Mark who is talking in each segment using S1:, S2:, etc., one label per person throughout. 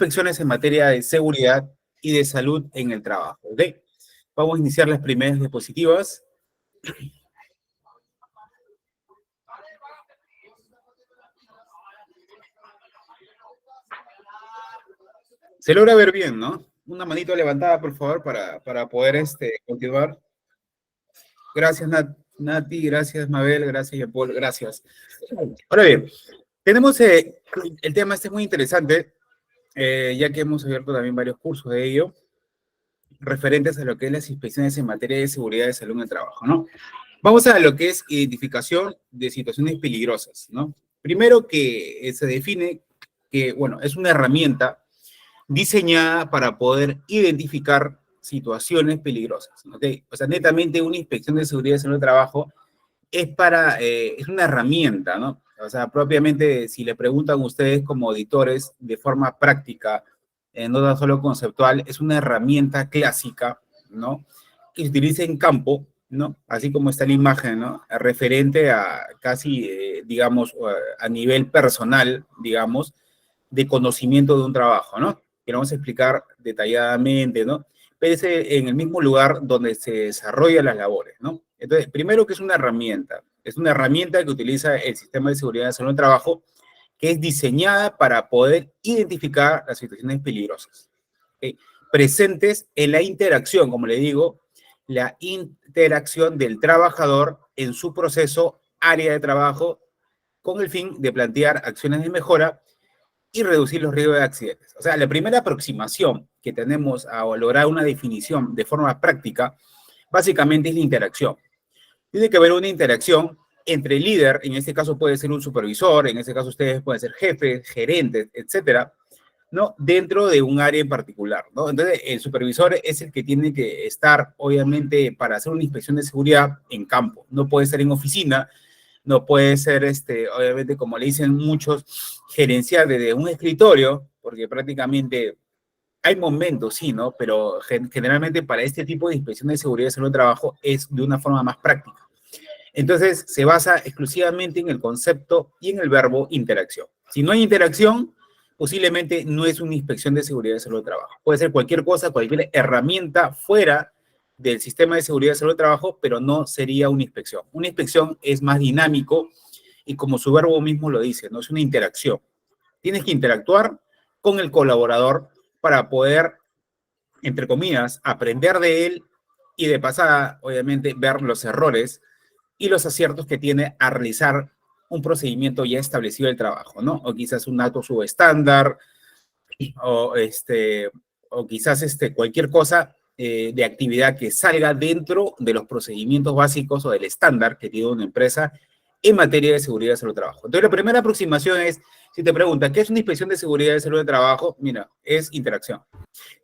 S1: inspecciones en materia de seguridad y de salud en el trabajo. ¿Ok? Vamos a iniciar las primeras diapositivas. Se logra ver bien, ¿no? Una manito levantada, por favor, para poder continuar. Gracias, Nati, gracias, Mabel, gracias, Jean-Paul, gracias. Ahora bien, tenemos el tema muy interesante, ya que hemos abierto también varios cursos de ello, referentes a lo que es las inspecciones en materia de seguridad y salud en el trabajo, ¿no? Vamos a lo que es identificación de situaciones peligrosas, ¿no? Primero que se define que, bueno, es una herramienta diseñada para poder identificar situaciones peligrosas, ¿ok? O sea, netamente una inspección de seguridad y salud del trabajo es una herramienta, ¿no? O sea, propiamente, si le preguntan a ustedes como auditores de forma práctica, no tan solo conceptual, es una herramienta clásica, ¿no? Que se utiliza en campo, ¿no? Así como está la imagen, ¿no? Referente a casi, digamos, a nivel personal, digamos, de conocimiento de un trabajo, ¿no? Que lo vamos a explicar detalladamente, ¿no? Pero es en el mismo lugar donde se desarrollan las labores, ¿no? Entonces, primero que es una herramienta que utiliza el sistema de seguridad de salud del trabajo, que es diseñada para poder identificar las situaciones peligrosas, ¿okay? Presentes en la interacción, como le digo, la interacción del trabajador en su proceso, área de trabajo, con el fin de plantear acciones de mejora y reducir los riesgos de accidentes. O sea, la primera aproximación que tenemos a lograr una definición de forma práctica, básicamente es la interacción. Tiene que haber una interacción entre el líder, en este caso puede ser un supervisor, en este caso ustedes pueden ser jefes, gerentes, etcétera, ¿no? Dentro de un área en particular, ¿no? Entonces, el supervisor es el que tiene que estar, obviamente, para hacer una inspección de seguridad en campo. No puede estar en oficina, no puede ser, obviamente, como le dicen muchos, gerenciar desde un escritorio, porque prácticamente hay momentos, sí, ¿no? Pero generalmente para este tipo de inspección de seguridad y salud del trabajo es de una forma más práctica. Entonces, se basa exclusivamente en el concepto y en el verbo interacción. Si no hay interacción, posiblemente no es una inspección de seguridad y salud del trabajo. Puede ser cualquier cosa, cualquier herramienta fuera del sistema de seguridad y salud del trabajo, pero no sería una inspección. Una inspección es más dinámico y como su verbo mismo lo dice, no es una interacción. Tienes que interactuar con el colaborador para poder, entre comillas, aprender de él y de pasada, obviamente, ver los errores y los aciertos que tiene a realizar un procedimiento ya establecido del trabajo, ¿no? O quizás un acto subestándar, o, o quizás cualquier cosa de actividad que salga dentro de los procedimientos básicos o del estándar que tiene una empresa en materia de seguridad y salud del trabajo. Entonces, la primera aproximación es, si te preguntan, ¿qué es una inspección de seguridad y salud del trabajo? Mira, es interacción.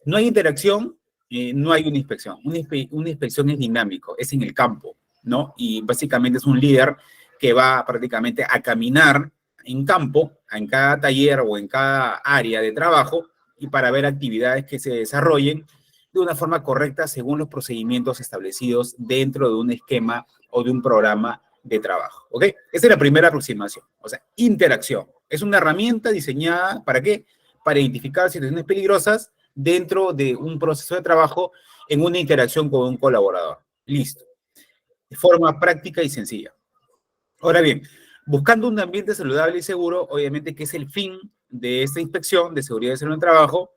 S1: No hay interacción, no hay una inspección. Una inspección es dinámico, es en el campo, ¿no? Y básicamente es un líder que va prácticamente a caminar en campo, en cada taller o en cada área de trabajo, y para ver actividades que se desarrollen de una forma correcta según los procedimientos establecidos dentro de un esquema o de un programa de trabajo, ¿ok? Esa es la primera aproximación, o sea, interacción. Es una herramienta diseñada, ¿para qué? Para identificar situaciones peligrosas dentro de un proceso de trabajo en una interacción con un colaborador. Listo. De forma práctica y sencilla. Ahora bien, buscando un ambiente saludable y seguro, obviamente que es el fin de esta inspección de seguridad y salud en el trabajo.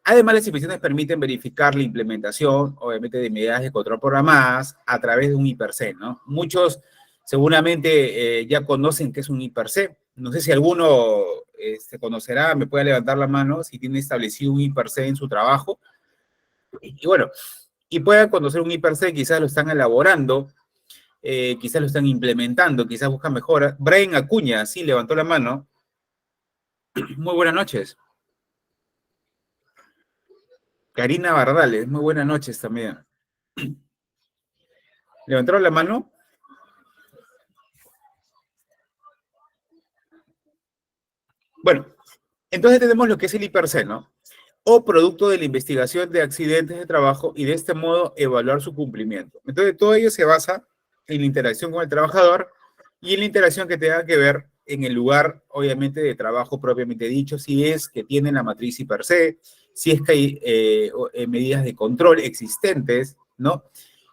S1: Además, las inspecciones permiten verificar la implementación, obviamente, de medidas de control programadas a través de un IPRC, ¿no? Muchos seguramente ya conocen qué es un IPRC. No sé si alguno conocerá, me puede levantar la mano si tiene establecido un IPRC en su trabajo. Y bueno, y puedan conocer un IPRC, quizás lo están elaborando, quizás lo están implementando, quizás buscan mejoras. Brian Acuña, sí, levantó la mano. Muy buenas noches. Karina Bardales, muy buenas noches también. ¿Levantaron la mano? Bueno, entonces tenemos lo que es el IPRC, ¿no? O producto de la investigación de accidentes de trabajo y de este modo evaluar su cumplimiento. Entonces todo ello se basa en la interacción con el trabajador y en la interacción que tenga que ver en el lugar, obviamente, de trabajo propiamente dicho, si es que tiene la matriz y per se, si es que hay medidas de control existentes, ¿no?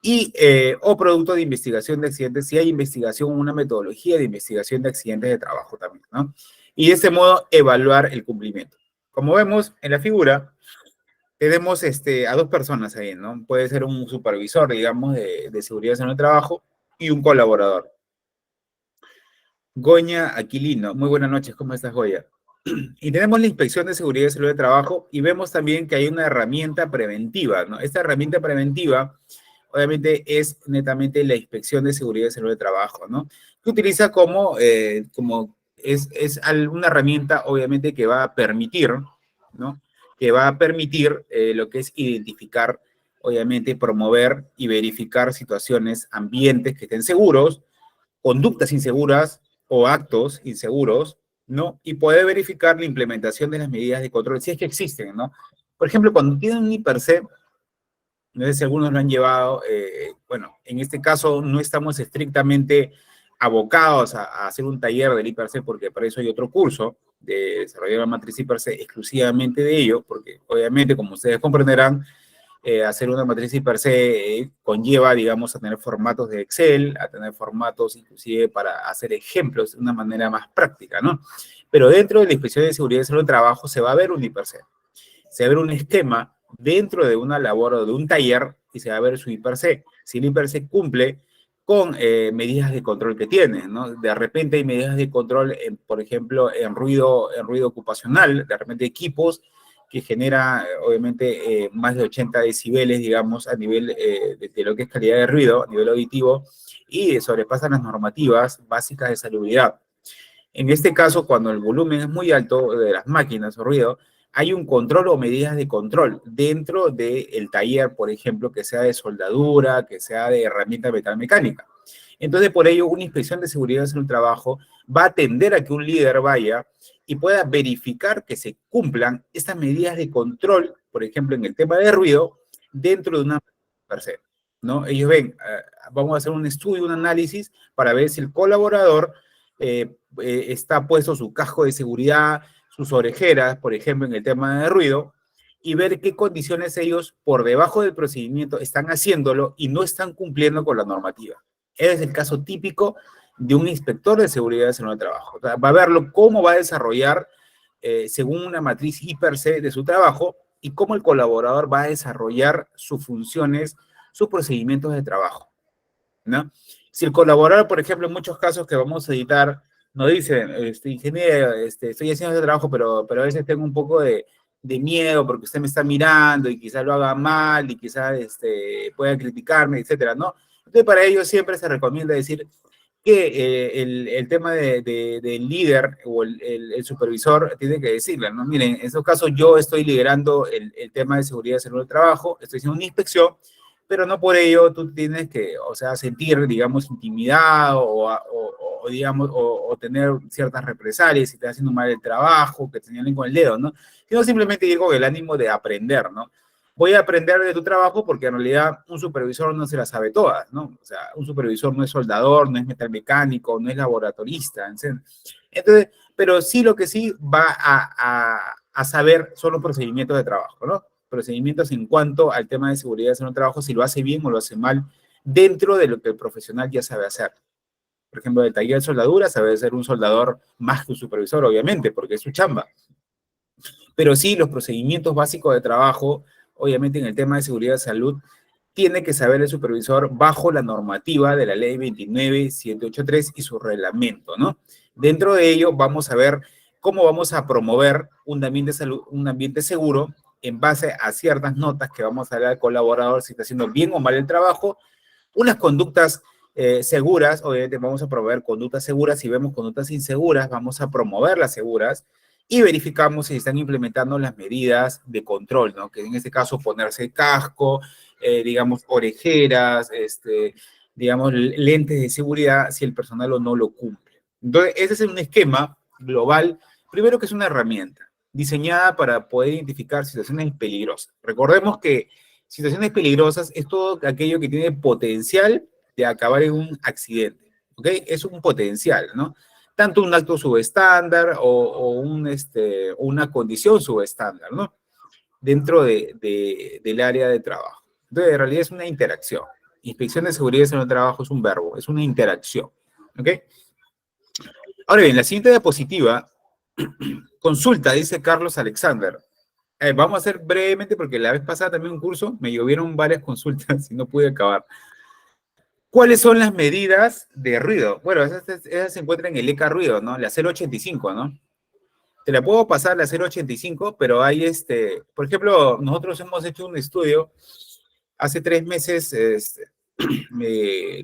S1: Y, o producto de investigación de accidentes, si hay investigación, una metodología de investigación de accidentes de trabajo también, ¿no? Y de ese modo evaluar el cumplimiento. Como vemos en la figura, tenemos a dos personas ahí, ¿no? Puede ser un supervisor, digamos, de seguridad en el trabajo y un colaborador. Goña Aquilino, muy buenas noches, ¿cómo estás, Goya? Y tenemos la inspección de seguridad y salud de trabajo y vemos también que hay una herramienta preventiva, ¿no? Esta herramienta preventiva, obviamente, es netamente la inspección de seguridad y salud de trabajo, ¿no? Que utiliza una herramienta, obviamente, que va a permitir, ¿no? Que va a permitir lo que es identificar, obviamente, promover y verificar situaciones, ambientes que estén seguros, conductas inseguras o actos inseguros, ¿no? Y poder verificar la implementación de las medidas de control, si es que existen, ¿no? Por ejemplo, cuando tienen un IPRC, no sé si algunos lo han llevado, bueno, en este caso no estamos estrictamente abocados a hacer un taller del IPRC, porque para eso hay otro curso de desarrollar la matriz IPRC exclusivamente de ello, porque obviamente, como ustedes comprenderán, hacer una matriz y per se conlleva, digamos, a tener formatos de Excel, a tener formatos inclusive para hacer ejemplos de una manera más práctica, ¿no? Pero dentro de la inspección de seguridad y salud del trabajo se va a ver un IPRC, se va a ver un esquema dentro de una labor o de un taller y se va a ver su IPRC. Si el IPRC cumple con medidas de control que tiene, ¿no? De repente hay medidas de control, por ejemplo, en ruido ocupacional, de repente equipos que genera, obviamente, más de 80 decibeles, digamos, a nivel de lo que es calidad de ruido, a nivel auditivo, y sobrepasan las normativas básicas de salubridad. En este caso, cuando el volumen es muy alto de las máquinas o ruido, hay un control o medidas de control dentro del taller, por ejemplo, que sea de soldadura, que sea de herramienta metalmecánica. Entonces, por ello, una inspección de seguridad en el trabajo va a tender a que un líder vaya y pueda verificar que se cumplan estas medidas de control, por ejemplo, en el tema de ruido, dentro de una per se, ¿no? Ellos ven, vamos a hacer un estudio, un análisis para ver si el colaborador está puesto su casco de seguridad, sus orejeras, por ejemplo, en el tema de ruido, y ver qué condiciones ellos, por debajo del procedimiento, están haciéndolo y no están cumpliendo con la normativa. Ese es el caso típico de un inspector de seguridad en el trabajo. O sea, va a verlo cómo va a desarrollar según una matriz per se de su trabajo y cómo el colaborador va a desarrollar sus funciones, sus procedimientos de trabajo, ¿no? Si el colaborador, por ejemplo, en muchos casos que vamos a editar, nos dice, ingeniero, estoy haciendo este trabajo, pero a veces tengo un poco de miedo porque usted me está mirando y quizás lo haga mal y quizás pueda criticarme, etcétera, ¿no? Entonces, para ello siempre se recomienda decir que el tema del líder o el supervisor tiene que decirle, ¿no? Miren, en estos casos yo estoy liderando el tema de seguridad y salud del trabajo, estoy haciendo una inspección, pero no por ello tú tienes que, o sea, sentir, digamos, intimidad o digamos, o tener ciertas represalias si te estás haciendo mal el trabajo, que te señalen con el dedo, ¿no? Sino simplemente ir con el ánimo de aprender, ¿no? Voy a aprender de tu trabajo porque en realidad un supervisor no se las sabe todas, ¿no? O sea, un supervisor no es soldador, no es metalmecánico, no es laboratorista, entonces, pero sí lo que sí va a saber son los procedimientos de trabajo, ¿no? Procedimientos en cuanto al tema de seguridad en el trabajo, si lo hace bien o lo hace mal, dentro de lo que el profesional ya sabe hacer. Por ejemplo, el taller de soldadura sabe ser un soldador más que un supervisor, obviamente, porque es su chamba. Pero sí, los procedimientos básicos de trabajo, obviamente en el tema de seguridad y salud, tiene que saber el supervisor bajo la normativa de la ley 29783 y su reglamento, ¿no? Dentro de ello vamos a ver cómo vamos a promover un ambiente, salud, un ambiente seguro en base a ciertas notas que vamos a dar al colaborador si está haciendo bien o mal el trabajo, unas conductas seguras, obviamente vamos a promover conductas seguras, si vemos conductas inseguras, vamos a promover las seguras, y verificamos si están implementando las medidas de control, ¿no? Que en este caso ponerse casco, digamos, orejeras, digamos, lentes de seguridad, si el personal o no lo cumple. Entonces, ese es un esquema global, primero que es una herramienta diseñada para poder identificar situaciones peligrosas. Recordemos que situaciones peligrosas es todo aquello que tiene potencial de acabar en un accidente, ¿ok? Es un potencial, ¿no? tanto un acto subestándar una condición subestándar, ¿no? Dentro del área de trabajo. Entonces, en realidad es una interacción. Inspección de seguridad en el trabajo es un verbo, es una interacción. ¿Ok? Ahora bien, la siguiente diapositiva, consulta, dice Carlos Alexander. Vamos a hacer brevemente porque la vez pasada también un curso, me llovieron varias consultas y no pude acabar. ¿Cuáles son las medidas de ruido? Bueno, esas se encuentran en el ECA ruido, ¿no? La 085, ¿no? Te la puedo pasar la 085, pero hay por ejemplo, nosotros hemos hecho un estudio hace 3 meses,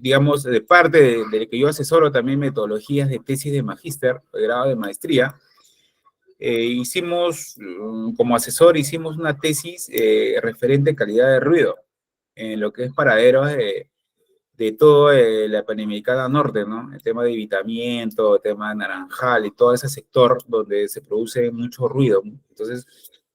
S1: digamos, de parte de que yo asesoro también metodologías de tesis de magíster, de grado de maestría. Como asesor, hicimos una tesis referente a calidad de ruido en lo que es paraderos de toda la Panamericana Norte, ¿no? El tema de evitamiento, el tema de Naranjal y todo ese sector donde se produce mucho ruido. Entonces,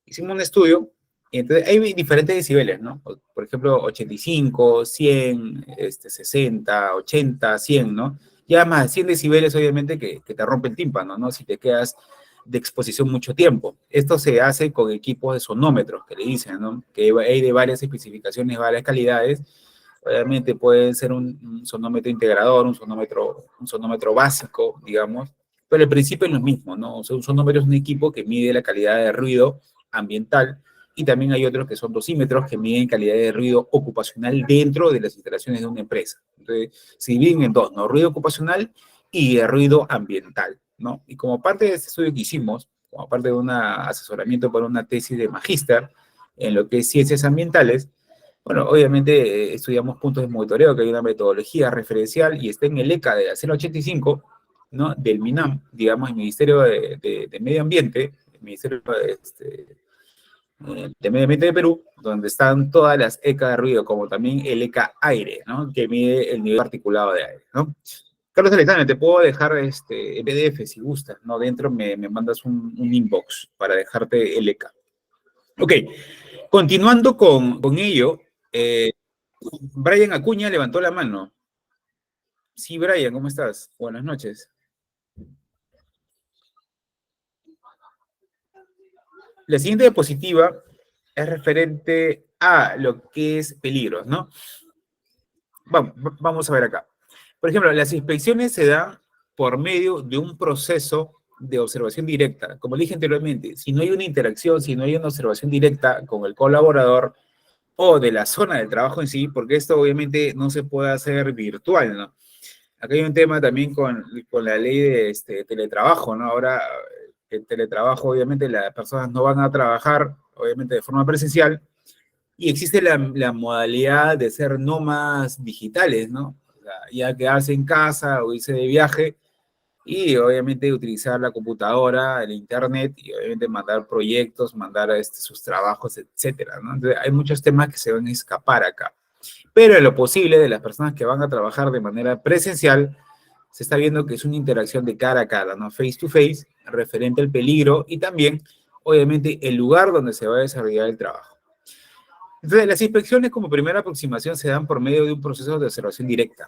S1: hicimos un estudio y entonces hay diferentes decibeles, ¿no? Por ejemplo, 85, 100, 60, 80, 100, ¿no? Ya más de 100 decibeles, obviamente, que te rompe el tímpano, ¿no? Si te quedas de exposición mucho tiempo. Esto se hace con equipos de sonómetros, que le dicen, ¿no? Que hay de varias especificaciones, varias calidades. Obviamente puede ser un sonómetro integrador, un sonómetro básico, digamos, pero el principio es lo mismo, ¿no? O sea, un sonómetro es un equipo que mide la calidad de ruido ambiental y también hay otros que son dosímetros que miden calidad de ruido ocupacional dentro de las instalaciones de una empresa. Entonces, se dividen en dos, ¿no? Ruido ocupacional y ruido ambiental, ¿no? Y como parte de este estudio que hicimos, como parte de un asesoramiento para una tesis de magíster en lo que es ciencias ambientales, bueno, obviamente estudiamos puntos de monitoreo, que hay una metodología referencial y está en el ECA de la 085, ¿no? Del MINAM, digamos, el Ministerio de Medio Ambiente, el Ministerio de Medio Ambiente de Perú, donde están todas las ECA de ruido, como también el ECA aire, ¿no? Que mide el nivel particulado de aire, ¿no? Carlos Alexander, te puedo dejar el PDF si gustas, ¿no? Dentro me mandas un inbox para dejarte el ECA. Ok, continuando con ello, Brian Acuña levantó la mano. Sí, Brian, ¿cómo estás? Buenas noches. La siguiente diapositiva es referente a lo que es peligros, ¿no? Vamos a ver acá. Por ejemplo, las inspecciones se dan por medio de un proceso de observación directa. Como dije anteriormente, si no hay una interacción, si no hay una observación directa con el colaborador o de la zona del trabajo en sí, porque esto obviamente no se puede hacer virtual, ¿no? Acá hay un tema también con la ley de teletrabajo, ¿no? Ahora, el teletrabajo, obviamente, las personas no van a trabajar, obviamente, de forma presencial, y existe la modalidad de ser nómadas digitales, ¿no? O sea, ya quedarse en casa o irse de viaje y, obviamente, utilizar la computadora, el internet, y, obviamente, mandar proyectos, mandar sus trabajos, etcétera, ¿no? Entonces, hay muchos temas que se van a escapar acá. Pero en lo posible de las personas que van a trabajar de manera presencial, se está viendo que es una interacción de cara a cara, ¿no? Face to face, referente al peligro y también, obviamente, el lugar donde se va a desarrollar el trabajo. Entonces, las inspecciones como primera aproximación se dan por medio de un proceso de observación directa,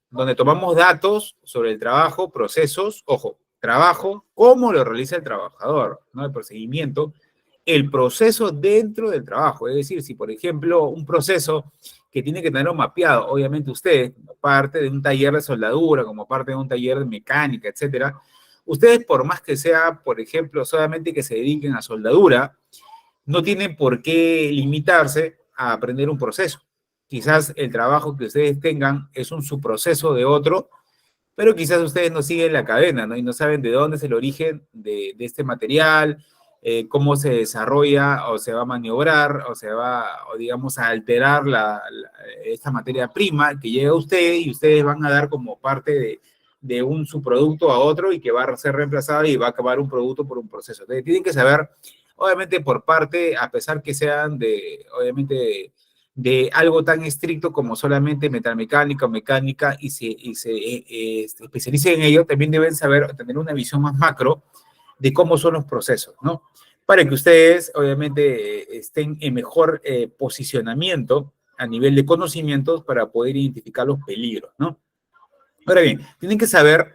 S1: donde tomamos datos sobre el trabajo, procesos, ojo, trabajo, cómo lo realiza el trabajador, ¿no? El procedimiento, el proceso dentro del trabajo. Es decir, si por ejemplo un proceso que tiene que tenerlo mapeado, obviamente usted, como parte de un taller de soldadura, como parte de un taller de mecánica, etcétera, ustedes por más que sea, por ejemplo, solamente que se dediquen a soldadura, no tienen por qué limitarse a aprender un proceso. Quizás el trabajo que ustedes tengan es un subproceso de otro, pero quizás ustedes no siguen la cadena, ¿no? Y no saben de dónde es el origen de este material, cómo se desarrolla o se va a maniobrar o se va, o digamos, a alterar esta materia prima que llega a usted y ustedes van a dar como parte de un subproducto a otro y que va a ser reemplazado y va a acabar un producto por un proceso. Entonces, tienen que saber, obviamente, por parte, a pesar que sean obviamente, de algo tan estricto como solamente metalmecánica o mecánica y se especialicen en ello, también deben saber, tener una visión más macro de cómo son los procesos, ¿no? Para que ustedes, obviamente, estén en mejor posicionamiento a nivel de conocimientos para poder identificar los peligros, ¿no? Ahora bien, tienen que saber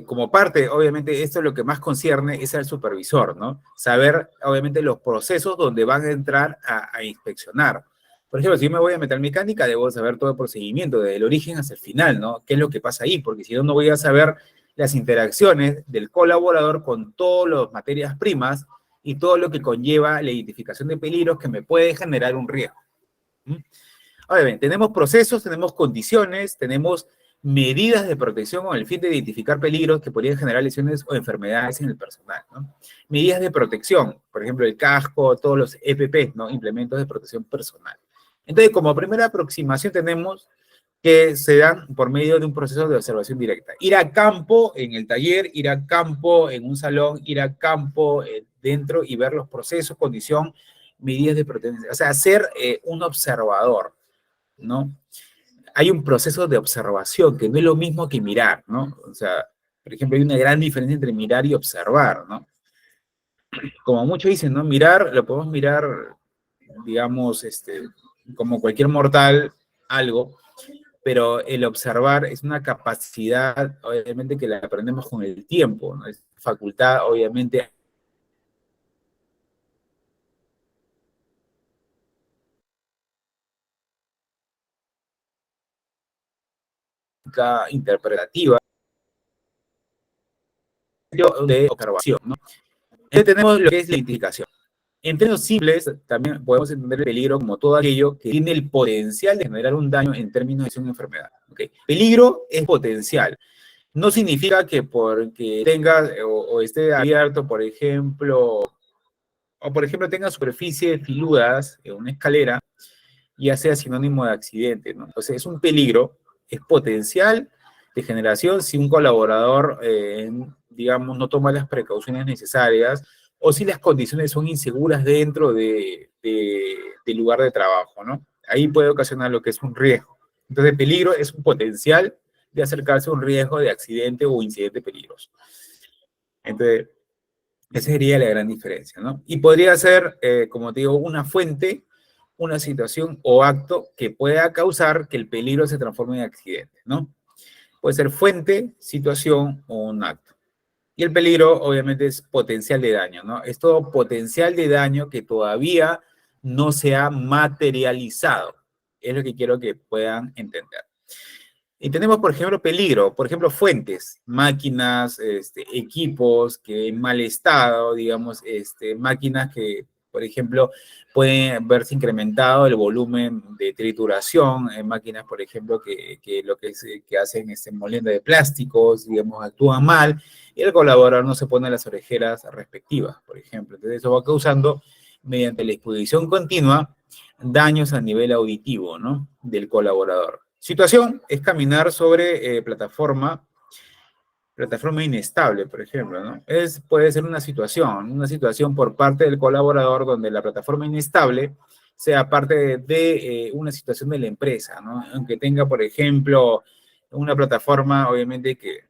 S1: como parte, obviamente, esto es lo que más concierne es al supervisor, ¿no? Saber, obviamente, los procesos donde van a entrar a inspeccionar. Por ejemplo, si yo me voy a metalmecánica, debo saber todo el procedimiento, desde el origen hasta el final, ¿no? ¿Qué es lo que pasa ahí? Porque si no, no voy a saber las interacciones del colaborador con todas las materias primas y todo lo que conlleva la identificación de peligros que me puede generar un riesgo. ¿Mm? Obviamente, tenemos procesos, tenemos condiciones, tenemos medidas de protección con el fin de identificar peligros que podrían generar lesiones o enfermedades en el personal, ¿no? Medidas de protección, por ejemplo, el casco, todos los EPP, ¿no? Implementos de protección personal. Entonces, como primera aproximación tenemos que se dan por medio de un proceso de observación directa. Ir a campo en el taller, ir a campo en un salón, ir a campo dentro y ver los procesos, condición, medidas de protección. O sea, ser un observador, ¿no? Hay un proceso de observación que no es lo mismo que mirar, ¿no? O sea, por ejemplo, hay una gran diferencia entre mirar y observar, ¿no? Como muchos dicen, ¿no? Mirar, lo podemos mirar, digamos, como cualquier mortal, algo, pero el observar es una capacidad, obviamente, que la aprendemos con el tiempo, ¿no? Es facultad, obviamente, interpretativa de observación, ¿no? Entonces tenemos lo que es la identificación. En términos simples, también podemos entender el peligro como todo aquello que tiene el potencial de generar un daño en términos de una enfermedad. ¿Okay? Peligro es potencial. No significa que porque tenga o esté abierto, por ejemplo, o por ejemplo tenga superficies filudas en una escalera, ya sea sinónimo de accidente, ¿no? Entonces es un peligro, es potencial de generación si un colaborador, digamos, no toma las precauciones necesarias o si las condiciones son inseguras dentro del lugar de trabajo, ¿no? Ahí puede ocasionar lo que es un riesgo. Entonces, peligro es un potencial de acercarse a un riesgo de accidente o incidente peligroso. Entonces, esa sería la gran diferencia, ¿no? Y podría ser, como te digo, una fuente, una situación o acto que pueda causar que el peligro se transforme en accidente, ¿no? Puede ser fuente, situación o un acto. Y el peligro, obviamente, es potencial de daño, ¿no? Es todo potencial de daño que todavía no se ha materializado. Es lo que quiero que puedan entender. Y tenemos, por ejemplo, peligro, por ejemplo, fuentes, máquinas, equipos que en mal estado, digamos, máquinas que, por ejemplo, pueden verse incrementado el volumen de trituración, máquinas, por ejemplo, que lo que hacen molienda de plásticos, digamos, actúan mal, y el colaborador no se pone las orejeras respectivas, por ejemplo. Entonces, eso va causando, mediante la exposición continua, daños a nivel auditivo, ¿no? Del colaborador. Situación es caminar sobre plataforma inestable, por ejemplo, ¿no? Puede ser una situación por parte del colaborador donde la plataforma inestable sea parte de una situación de la empresa, ¿no? Aunque tenga, por ejemplo, una plataforma, obviamente, que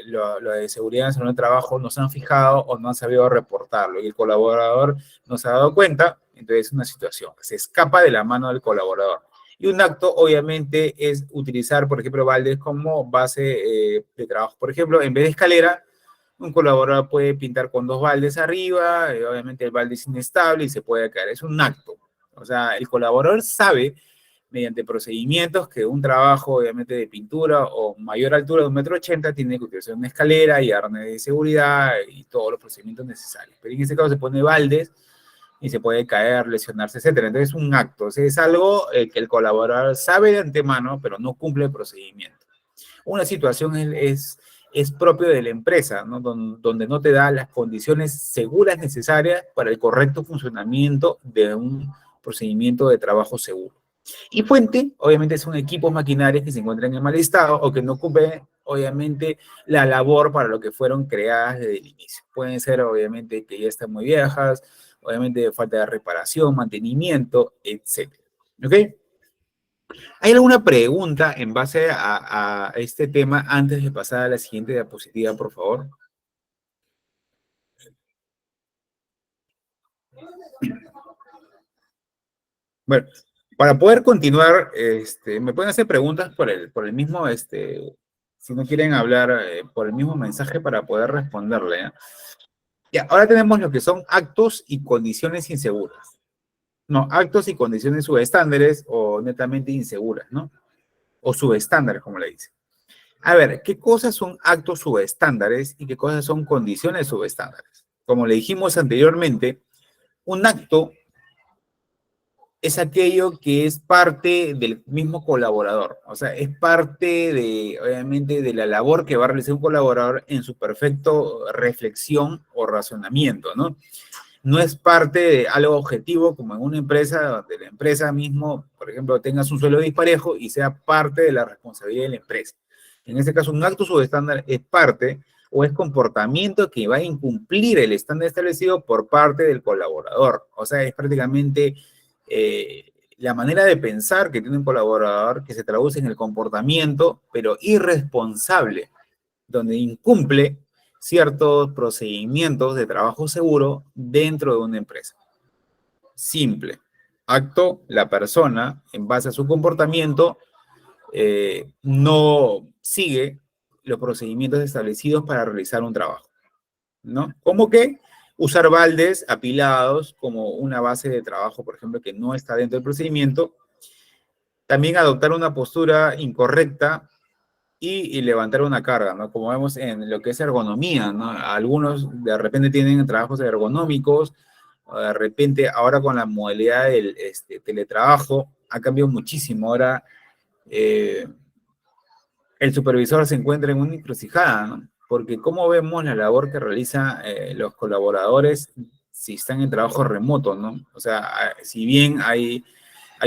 S1: lo de seguridad en el trabajo no se han fijado o no han sabido reportarlo y el colaborador no se ha dado cuenta, entonces es una situación que se escapa de la mano del colaborador. Y un acto, obviamente, es utilizar, por ejemplo, baldes como base de trabajo. Por ejemplo, en vez de escalera, un colaborador puede pintar con dos baldes arriba, obviamente el balde es inestable y se puede caer. Es un acto. O sea, el colaborador sabe, mediante procedimientos, que un trabajo, obviamente, de pintura o mayor altura de 1,80 m tiene que utilizar una escalera y arnés de seguridad y todos los procedimientos necesarios. Pero en este caso se pone baldes y se puede caer, lesionarse, etcétera. Entonces es un acto, o sea, es algo que el colaborador sabe de antemano, pero no cumple el procedimiento. Una situación es propio de la empresa, ¿no? Donde no te da las condiciones seguras necesarias para el correcto funcionamiento de un procedimiento de trabajo seguro. Y fuente, obviamente, son equipos maquinarios que se encuentran en mal estado o que no cumplen, obviamente, la labor para lo que fueron creadas desde el inicio. Pueden ser, obviamente, que ya están muy viejas, obviamente, falta de reparación, mantenimiento, etcétera. ¿Ok? ¿Hay alguna pregunta en base a este tema antes de pasar a la siguiente diapositiva, por favor? Bueno, para poder continuar, me pueden hacer preguntas por el mismo, si no quieren hablar por el mismo mensaje para poder responderle. ¿Eh? Ya, ahora tenemos lo que son actos y condiciones inseguras. No, actos y condiciones subestándares o netamente inseguras, ¿no? O subestándares, como le dicen. A ver, ¿qué cosas son actos subestándares y qué cosas son condiciones subestándares? Como le dijimos anteriormente, un acto es aquello que es parte del mismo colaborador, o sea, es parte de, obviamente, de la labor que va a realizar un colaborador en su perfecto reflexión o razonamiento, ¿no? No es parte de algo objetivo como en una empresa, donde la empresa mismo, por ejemplo, tengas un sueldo disparejo y sea parte de la responsabilidad de la empresa. En este caso, un acto subestándar es parte o es comportamiento que va a incumplir el estándar establecido por parte del colaborador. O sea, es prácticamente la manera de pensar que tiene un colaborador que se traduce en el comportamiento, pero irresponsable, donde incumple ciertos procedimientos de trabajo seguro dentro de una empresa. Simple. Acto, la persona, en base a su comportamiento, no sigue los procedimientos establecidos para realizar un trabajo, ¿no? ¿Cómo que? Usar baldes apilados como una base de trabajo, por ejemplo, que no está dentro del procedimiento. También adoptar una postura incorrecta y levantar una carga, ¿no? Como vemos en lo que es ergonomía, ¿no? Algunos de repente tienen trabajos ergonómicos, o de repente ahora con la modalidad del teletrabajo ha cambiado muchísimo. Ahora eh, el supervisor se encuentra en una encrucijada, ¿no? Porque cómo vemos la labor que realizan los colaboradores si están en trabajo remoto, ¿no? O sea, si bien hay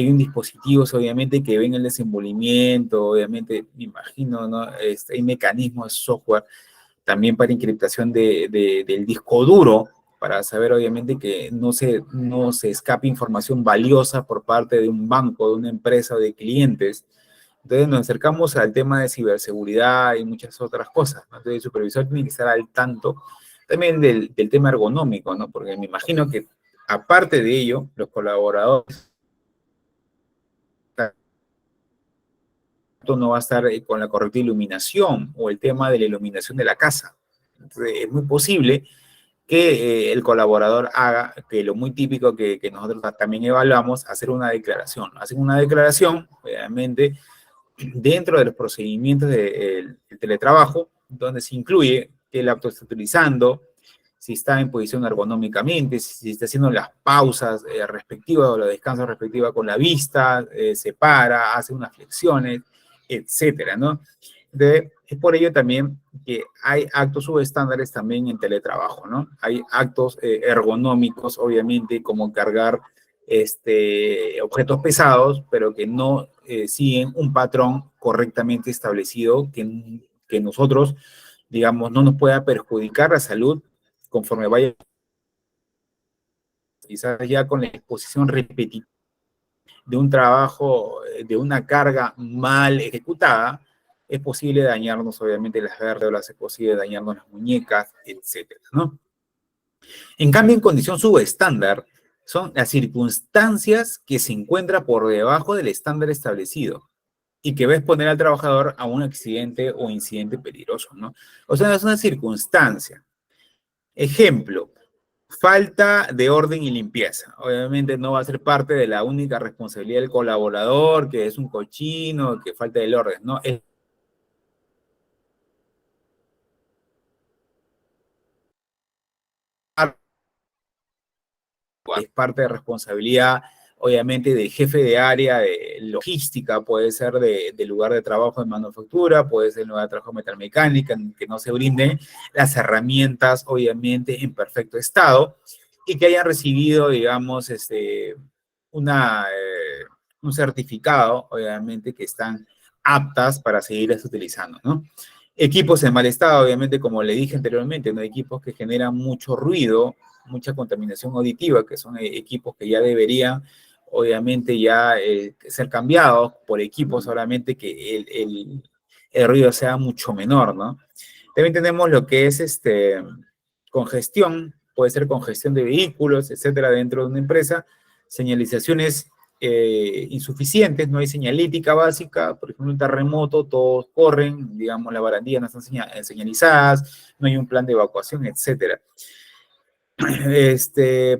S1: un dispositivo, obviamente, que ven el desenvolvimiento, obviamente, me imagino, ¿no? Hay mecanismos de software también para encriptación del disco duro, para saber, obviamente, que no se escape información valiosa por parte de un banco, de una empresa o de clientes. Entonces nos acercamos al tema de ciberseguridad y muchas otras cosas, ¿no? Entonces el supervisor tiene que estar al tanto también del tema ergonómico, ¿no? Porque me imagino que aparte de ello, los colaboradores no va a estar con la correcta iluminación o el tema de la iluminación de la casa. Entonces, es muy posible que el colaborador haga, que lo muy típico que nosotros también evaluamos, hacer una declaración. Hacen una declaración, obviamente, dentro de los procedimientos del teletrabajo, donde se incluye que el auto está utilizando, si está en posición ergonómicamente, si está haciendo las pausas respectivas o los descansos respectivos con la vista, se para, hace unas flexiones, etcétera, ¿no? Es por ello también que hay actos subestándares también en teletrabajo, ¿no? Hay actos ergonómicos, obviamente, como cargar objetos pesados, pero que no siguen un patrón correctamente establecido que nosotros, digamos, no nos pueda perjudicar la salud conforme vaya, quizás ya con la exposición repetitiva de un trabajo, de una carga mal ejecutada, es posible dañarnos, obviamente, las vértebras, es posible dañarnos las muñecas, etcétera, ¿no? En cambio, en condición subestándar, son las circunstancias que se encuentran por debajo del estándar establecido y que va a exponer al trabajador a un accidente o incidente peligroso, ¿no? O sea, es una circunstancia. Ejemplo, falta de orden y limpieza. Obviamente no va a ser parte de la única responsabilidad del colaborador, que es un cochino, que falta el orden, ¿no? Es parte de responsabilidad, obviamente, del jefe de área de logística, puede ser del lugar de trabajo de manufactura, puede ser el lugar de trabajo de metalmecánica, en que no se brinden las herramientas, obviamente, en perfecto estado, y que hayan recibido, digamos, un certificado, obviamente, que están aptas para seguirlas utilizando, ¿no? Equipos en mal estado, obviamente, como le dije anteriormente, ¿no? Equipos que generan mucho ruido, mucha contaminación auditiva, que son equipos que ya deberían, obviamente, ya ser cambiados por equipos solamente que el ruido sea mucho menor, ¿no? También tenemos lo que es congestión, puede ser congestión de vehículos, etcétera, dentro de una empresa, señalizaciones insuficientes, no hay señalética básica, por ejemplo, un terremoto, todos corren, digamos, las barandillas no están señalizadas, no hay un plan de evacuación, etcétera.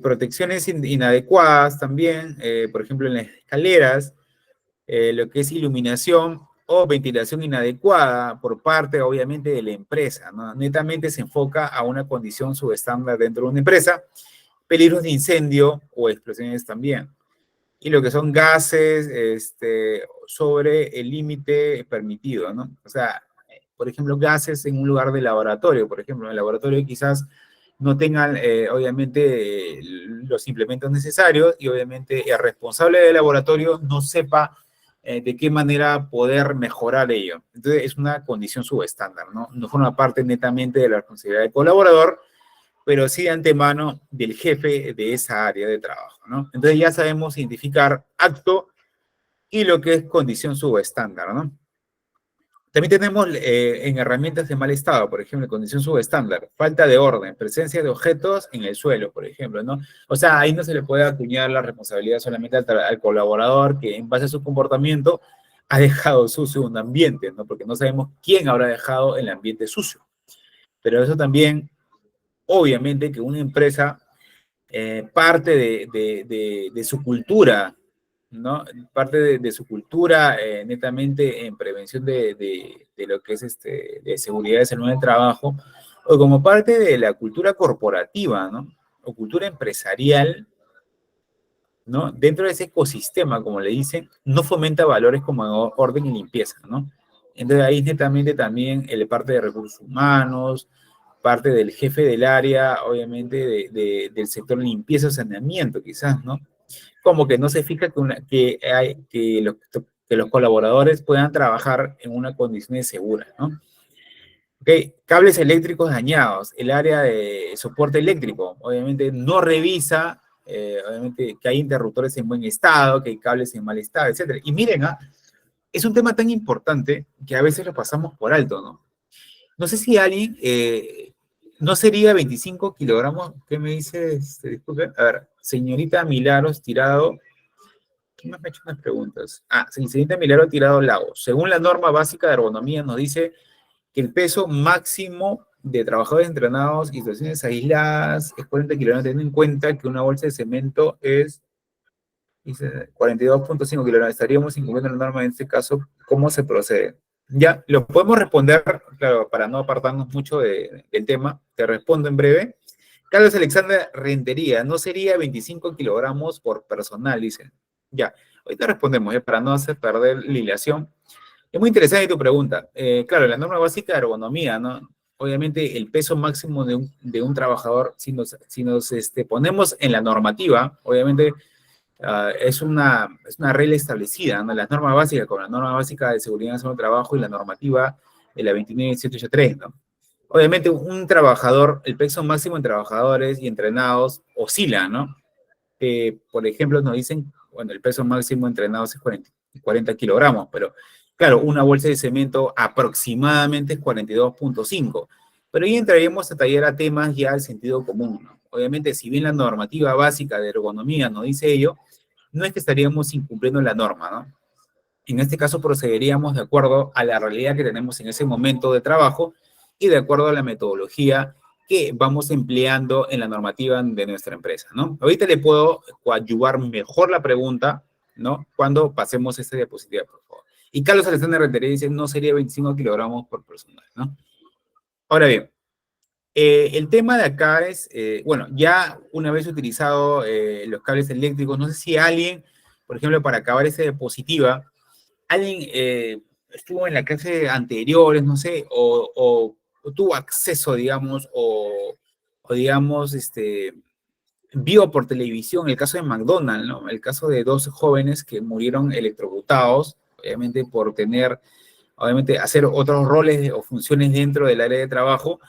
S1: Protecciones inadecuadas también, por ejemplo, en las escaleras, lo que es iluminación o ventilación inadecuada por parte, obviamente, de la empresa, ¿no? Netamente se enfoca a una condición subestándar dentro de una empresa, peligros de incendio o explosiones también. Y lo que son gases sobre el límite permitido, ¿no? O sea, por ejemplo, gases en un lugar de laboratorio, por ejemplo, en el laboratorio quizás no tengan, obviamente, los implementos necesarios y obviamente el responsable del laboratorio no sepa de qué manera poder mejorar ello. Entonces, es una condición subestándar, ¿no? No forma parte netamente de la responsabilidad del colaborador, pero sí de antemano del jefe de esa área de trabajo, ¿no? Entonces ya sabemos identificar acto y lo que es condición subestándar, ¿no? También tenemos en herramientas de mal estado, por ejemplo, condición subestándar, falta de orden, presencia de objetos en el suelo, por ejemplo, ¿no? O sea, ahí no se le puede acuñar la responsabilidad solamente al colaborador que en base a su comportamiento ha dejado sucio un ambiente, ¿no? Porque no sabemos quién habrá dejado el ambiente sucio. Pero eso también, obviamente, que una empresa parte de su cultura, ¿no? Parte de su cultura netamente en prevención de lo que es de seguridad de salud en el trabajo, o como parte de la cultura corporativa, ¿no? O cultura empresarial, ¿no? Dentro de ese ecosistema, como le dicen, no fomenta valores como orden y limpieza, ¿no? Entonces ahí netamente también el parte de recursos humanos, parte del jefe del área, obviamente del sector limpieza o saneamiento, quizás, ¿no? Como que no se fija que los colaboradores puedan trabajar en una condición segura, ¿no? Ok, cables eléctricos dañados, el área de soporte eléctrico, obviamente no revisa, obviamente que hay interruptores en buen estado, que hay cables en mal estado, etcétera. Y miren, es un tema tan importante que a veces lo pasamos por alto, ¿no? No sé si alguien, no sería 25 kilogramos, ¿qué me dice? Disculpe, a ver, señorita Milagros Tirado, ¿quién más me ha hecho unas preguntas? Sí, señorita Milagros Tirado Lagos. Según la norma básica de ergonomía nos dice que el peso máximo de trabajadores entrenados y situaciones aisladas es 40 kilogramos, teniendo en cuenta que una bolsa de cemento es 42.5 kilogramos. Estaríamos incumpliendo la norma en este caso. ¿Cómo se procede? Ya, lo podemos responder, claro, para no apartarnos mucho del tema. Te respondo en breve. Carlos Alexander Rentería, no sería 25 kilogramos por personal, dicen. Ya, ahorita respondemos, para no hacer perder la hilación. Es muy interesante tu pregunta. Claro, la norma básica de ergonomía, ¿no? Obviamente el peso máximo de un trabajador, si nos ponemos en la normativa, obviamente es una regla establecida, ¿no? Las normas básicas, con la norma básica de seguridad en el trabajo y la normativa de la 29783, ¿no? Obviamente un trabajador, el peso máximo en trabajadores y entrenados oscila, ¿no? Por ejemplo, nos dicen, bueno, el peso máximo entrenado es 40 kilogramos, pero claro, una bolsa de cemento aproximadamente es 42.5. Pero ahí entraríamos a tallar a temas ya del sentido común, ¿no? Obviamente, si bien la normativa básica de ergonomía nos dice ello, no es que estaríamos incumpliendo la norma, ¿no? En este caso procederíamos de acuerdo a la realidad que tenemos en ese momento de trabajo y de acuerdo a la metodología que vamos empleando en la normativa de nuestra empresa, ¿no? Ahorita le puedo coadyuvar mejor la pregunta, ¿no? Cuando pasemos esta diapositiva, por favor. Y Carlos Alexander Rentería dice, no sería 25 kilogramos por personal, ¿no? Ahora bien, el tema de acá es, bueno, ya una vez utilizado los cables eléctricos, no sé si alguien, por ejemplo, para acabar esa diapositiva, alguien estuvo en la clase anteriores, no sé, o tuvo acceso, digamos, o digamos, vio por televisión el caso de McDonald's, ¿no? El caso de dos jóvenes que murieron electrocutados, obviamente por tener, obviamente, hacer otros roles o funciones dentro del área de trabajo,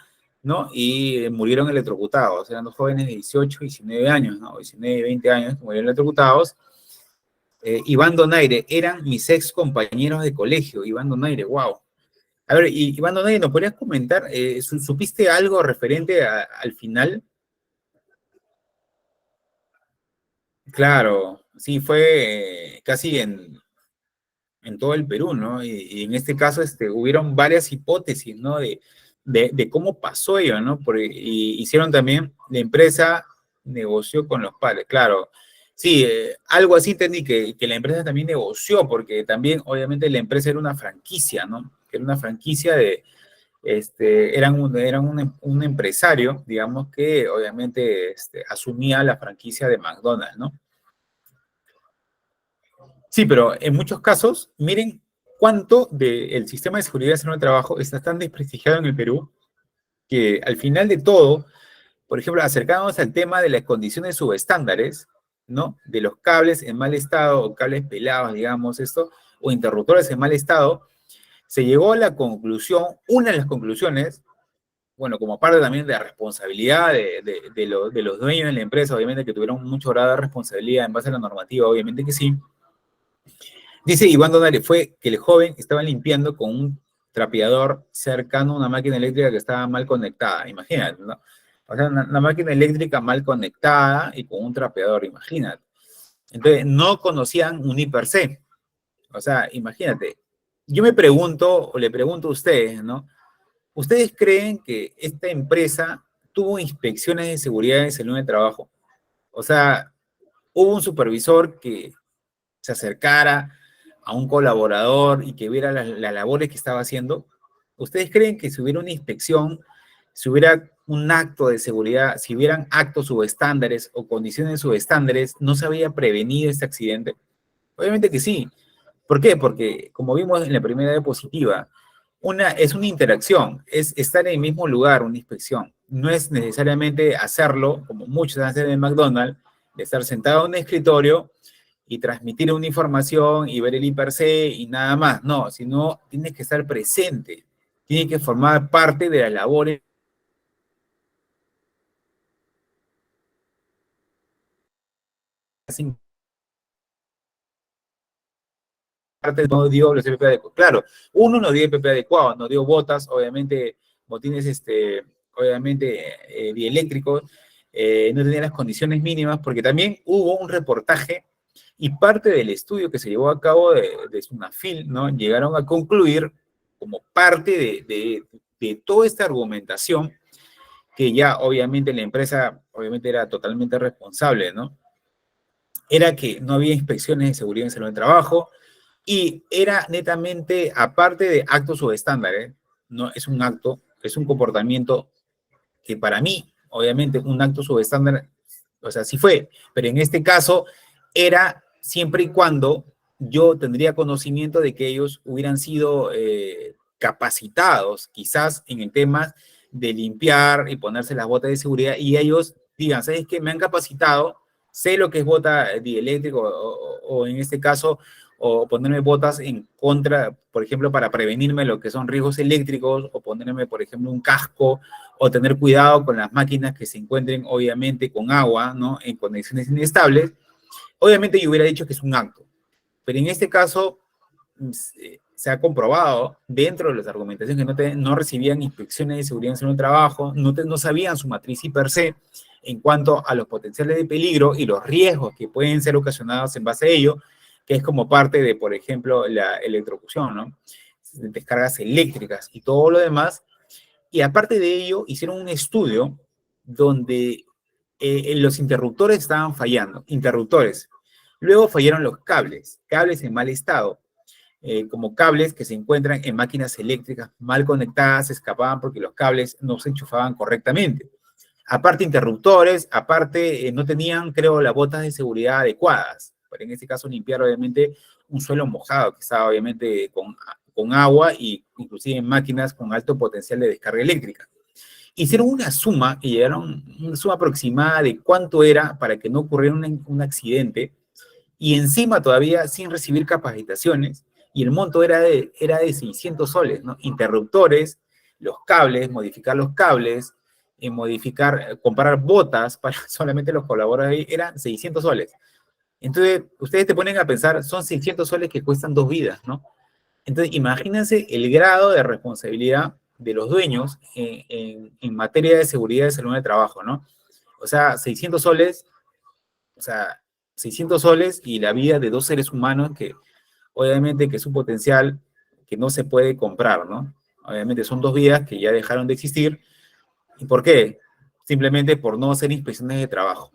S1: ¿no? Y murieron electrocutados. Eran dos jóvenes de 18 y 19 años, ¿no? 19 y 20 años que murieron electrocutados. Iván Donaire, eran mis ex compañeros de colegio, Iván Donaire, wow. A ver, Iván Donaire, ¿nos podrías comentar, supiste algo referente al final? Claro, Sí, fue casi en todo el Perú, ¿no? Y en este caso hubieron varias hipótesis, ¿no? De cómo pasó ello, ¿no? Y hicieron también, la empresa negoció con los padres, claro. Sí, algo así entendí que la empresa también negoció, porque también, obviamente, la empresa era una franquicia, ¿no? Que era una franquicia un empresario, digamos, que obviamente asumía la franquicia de McDonald's, ¿no? Sí, pero en muchos casos, miren cuánto del sistema de seguridad en el trabajo está tan desprestigiado en el Perú que al final de todo, por ejemplo, acercándonos al tema de las condiciones subestándares, ¿no? De los cables en mal estado o cables pelados, digamos, esto, o interruptores en mal estado, se llegó a la conclusión, una de las conclusiones, bueno, como parte también de la responsabilidad de los dueños de la empresa, obviamente que tuvieron mucho grado de responsabilidad en base a la normativa, obviamente que sí. Dice Iván Donare, fue que el joven estaba limpiando con un trapeador cercano a una máquina eléctrica que estaba mal conectada, imagínate, ¿no? O sea, una máquina eléctrica mal conectada y con un trapeador, imagínate. Entonces, no conocían un per se. O sea, imagínate. Yo me pregunto, o le pregunto a ustedes, ¿no? ¿Ustedes creen que esta empresa tuvo inspecciones de seguridad en el salón de trabajo? O sea, hubo un supervisor que se acercara a un colaborador y que viera las labores que estaba haciendo. ¿Ustedes creen que si hubiera una inspección, si hubiera un acto de seguridad, si hubieran actos subestándares o condiciones subestándares, no se había prevenido este accidente? Obviamente que sí. ¿Por qué? Porque, como vimos en la primera diapositiva, es una interacción, es estar en el mismo lugar, una inspección. No es necesariamente hacerlo, como muchos hacen en McDonald's, de estar sentado en un escritorio y transmitir una información y ver el I+C y nada más. No, sino tienes que estar presente, tienes que formar parte de las labores no dio los FP adecuados. Claro, uno no dio FP adecuado, no dio botas, obviamente, botines, obviamente, dieléctricos, no tenía las condiciones mínimas, porque también hubo un reportaje y parte del estudio que se llevó a cabo de Sunafil, ¿no? Llegaron a concluir, como parte de toda esta argumentación, que ya obviamente la empresa, obviamente era totalmente responsable, ¿no? Era que no había inspecciones de seguridad en el salón de trabajo, y era netamente, aparte de actos subestándares, no es un acto, es un comportamiento que para mí, obviamente, un acto subestándar, o sea, sí fue, pero en este caso era siempre y cuando yo tendría conocimiento de que ellos hubieran sido capacitados, quizás en el tema de limpiar y ponerse las botas de seguridad, y ellos digan, ¿sabes qué? Me han capacitado, sé lo que es bota dieléctrico, o en este caso, o ponerme botas en contra, por ejemplo, para prevenirme lo que son riesgos eléctricos, o ponerme, por ejemplo, un casco, o tener cuidado con las máquinas que se encuentren, obviamente, con agua, ¿no? En condiciones inestables. Obviamente yo hubiera dicho que es un acto, pero en este caso se ha comprobado dentro de las argumentaciones que no recibían inspecciones de seguridad en el trabajo, no sabían su matriz y per se en cuanto a los potenciales de peligro y los riesgos que pueden ser ocasionados en base a ello, que es como parte de, por ejemplo, la electrocución, ¿no? Descargas eléctricas y todo lo demás. Y aparte de ello, hicieron un estudio donde los interruptores estaban fallando, interruptores. Luego fallaron los cables, cables en mal estado, como cables que se encuentran en máquinas eléctricas mal conectadas, se escapaban porque los cables no se enchufaban correctamente. Aparte interruptores, aparte no tenían, creo, las botas de seguridad adecuadas. Pero en este caso limpiar, obviamente, un suelo mojado que estaba, obviamente, con agua y inclusive en máquinas con alto potencial de descarga eléctrica. Hicieron una suma y llegaron a una suma aproximada de cuánto era para que no ocurriera un accidente, y encima todavía sin recibir capacitaciones, y el monto era de 600 soles, ¿no? Interruptores, los cables, modificar los cables, modificar, comprar botas para solamente los colaboradores, eran 600 soles. Entonces, ustedes te ponen a pensar, son 600 soles que cuestan 2 vidas, ¿no? Entonces, imagínense el grado de responsabilidad de los dueños en materia de seguridad de salud de trabajo, ¿no? O sea, 600 soles, o sea, 600 soles y la vida de dos seres humanos que obviamente que es un potencial que no se puede comprar, ¿no? Obviamente son dos vidas que ya dejaron de existir. ¿Y por qué? Simplemente por no hacer inspecciones de trabajo,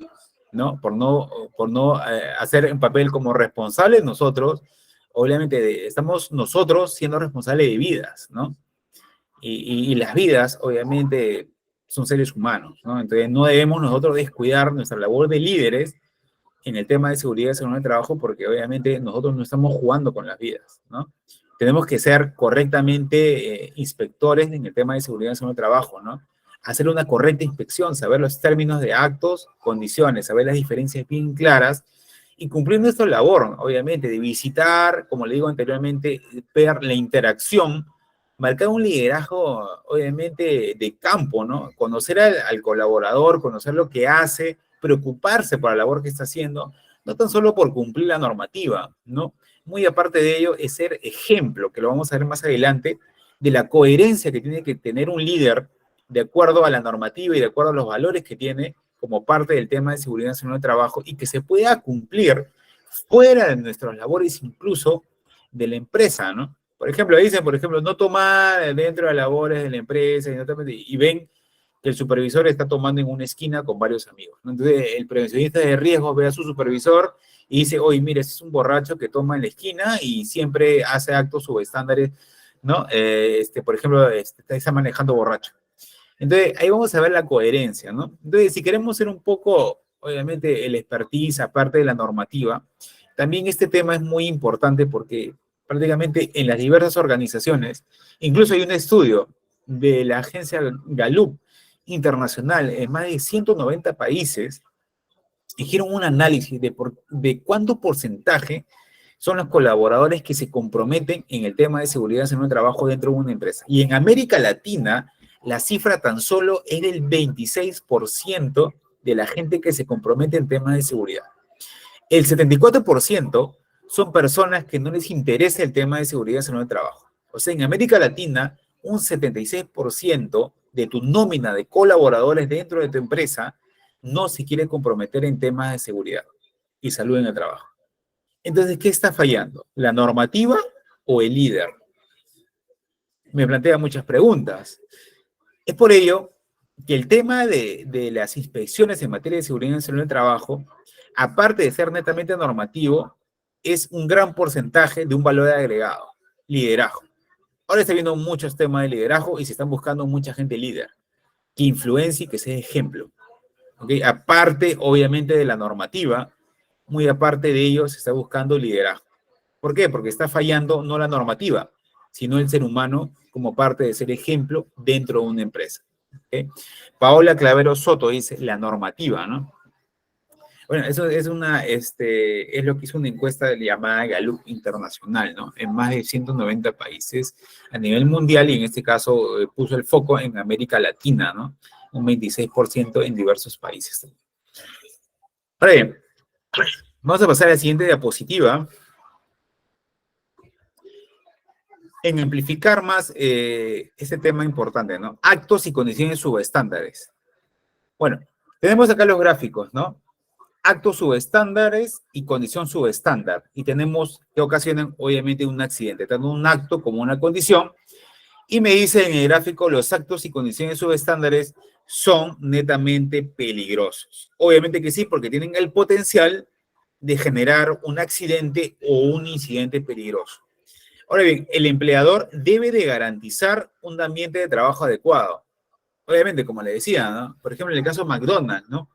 S1: ¿no? Por no hacer un papel como responsables nosotros. Obviamente estamos nosotros siendo responsables de vidas, ¿no? Y las vidas, obviamente, son seres humanos, ¿no? Entonces no debemos nosotros descuidar nuestra labor de líderes en el tema de seguridad y seguridad de trabajo, porque obviamente nosotros no estamos jugando con las vidas, ¿no? Tenemos que ser correctamente inspectores en el tema de seguridad y seguridad de trabajo, ¿no? Hacer una correcta inspección, saber los términos de actos, condiciones, saber las diferencias bien claras y cumplir nuestra labor, obviamente, de visitar, como le digo anteriormente, ver la interacción, marcar un liderazgo, obviamente, de campo, ¿no? Conocer al colaborador, conocer lo que hace, preocuparse por la labor que está haciendo, no tan solo por cumplir la normativa, ¿no? Muy aparte de ello, es ser ejemplo, que lo vamos a ver más adelante, de la coherencia que tiene que tener un líder de acuerdo a la normativa y de acuerdo a los valores que tiene como parte del tema de seguridad nacional de trabajo y que se pueda cumplir fuera de nuestras labores, incluso de la empresa, ¿no? Por ejemplo, dicen, por ejemplo, no tomar dentro de las labores de la empresa y ven que el supervisor está tomando en una esquina con varios amigos, ¿no? Entonces, el prevencionista de riesgos ve a su supervisor y dice, oye, mire, ese es un borracho que toma en la esquina y siempre hace actos subestándares, ¿no? Por ejemplo, está manejando borracho. Entonces, ahí vamos a ver la coherencia, ¿no? Entonces, si queremos ser un poco, obviamente, el expertise, aparte de la normativa, también este tema es muy importante porque prácticamente en las diversas organizaciones, incluso hay un estudio de la agencia Gallup internacional en más de 190 países, hicieron un análisis de cuánto porcentaje son los colaboradores que se comprometen en el tema de seguridad en el trabajo dentro de una empresa. Y en América Latina, la cifra tan solo es del 26% de la gente que se compromete en temas de seguridad. El 74% son personas que no les interesa el tema de seguridad en el trabajo. O sea, en América Latina, un 76% de tu nómina de colaboradores dentro de tu empresa no se quiere comprometer en temas de seguridad y salud en el trabajo. Entonces, ¿qué está fallando? ¿La normativa o el líder? Me plantea muchas preguntas. Es por ello que el tema de las inspecciones en materia de seguridad y salud en el trabajo, aparte de ser netamente normativo, es un gran porcentaje de un valor agregado, liderazgo. Ahora está viendo muchos temas de liderazgo y se están buscando mucha gente líder, que influencie y que sea ejemplo. ¿Okay? Aparte, obviamente, de la normativa, muy aparte de ello, se está buscando liderazgo. ¿Por qué? Porque está fallando no la normativa, sino el ser humano como parte de ser ejemplo dentro de una empresa. ¿Okay? Paola Clavero Soto dice la normativa, ¿no? Bueno, eso es lo que hizo una encuesta llamada Gallup Internacional, ¿no? En más de 190 países a nivel mundial y en este caso puso el foco en América Latina, ¿no? Un 26% en diversos países. Ahora bien, vamos a pasar a la siguiente diapositiva en amplificar más este tema importante, ¿no? Actos y condiciones subestándares. Bueno, tenemos acá los gráficos, ¿no? Actos subestándares y condición subestándar. Y tenemos que ocasionan, obviamente, un accidente, tanto un acto como una condición. Y me dice en el gráfico, los actos y condiciones subestándares son netamente peligrosos. Obviamente que sí, porque tienen el potencial de generar un accidente o un incidente peligroso. Ahora bien, el empleador debe de garantizar un ambiente de trabajo adecuado. Obviamente, como le decía, ¿no? Por ejemplo, en el caso de McDonald's, ¿no?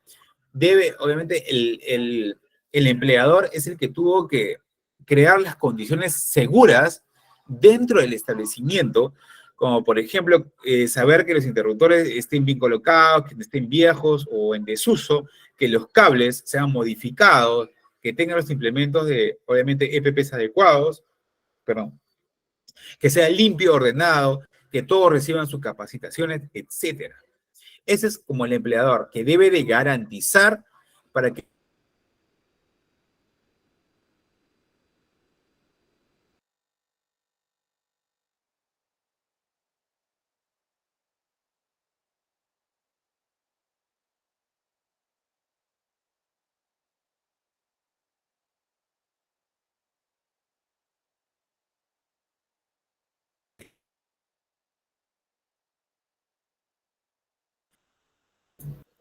S1: Obviamente, el empleador es el que tuvo que crear las condiciones seguras dentro del establecimiento, como por ejemplo, saber que los interruptores estén bien colocados, que no estén viejos o en desuso, que los cables sean modificados, que tengan los implementos de, obviamente, EPPs adecuados, perdón, que sea limpio, ordenado, que todos reciban sus capacitaciones, etcétera. Ese es como el empleador que debe de garantizar para que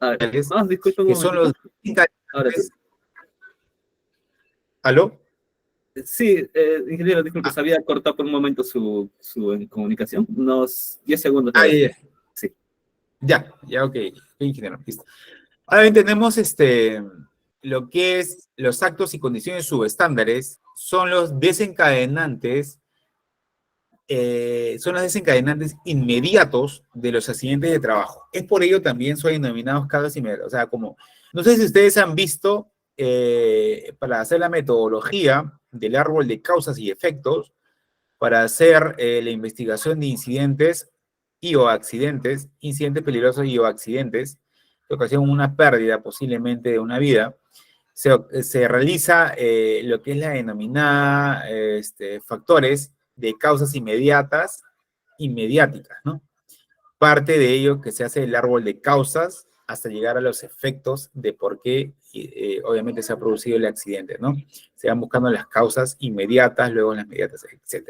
S2: Ah, disculpa un
S1: que son
S2: momentito.
S1: los
S2: Ahora sí.
S1: desencadenantes. ¿Aló?
S2: Sí, ingeniero, disculpe, se había cortado por un momento su comunicación. Unos 10 segundos nada
S1: Ah,
S2: más.
S1: ya,
S2: Sí.
S1: ya, ok, ingeniero, listo. Ahora bien, tenemos lo que es los actos y condiciones subestándares, son los desencadenantes inmediatos de los accidentes de trabajo. Es por ello también son denominados causas inmediatas. O sea, como, no sé si ustedes han visto, para hacer la metodología del árbol de causas y efectos, para hacer la investigación de incidentes y o accidentes, incidentes peligrosos y o accidentes, que ocasionan una pérdida posiblemente de una vida, se realiza lo que es la denominada factores de causas inmediatas, inmediáticas, ¿no? Parte de ello que se hace el árbol de causas hasta llegar a los efectos de por qué obviamente se ha producido el accidente, ¿no? Se van buscando las causas inmediatas, luego las mediatas, etc.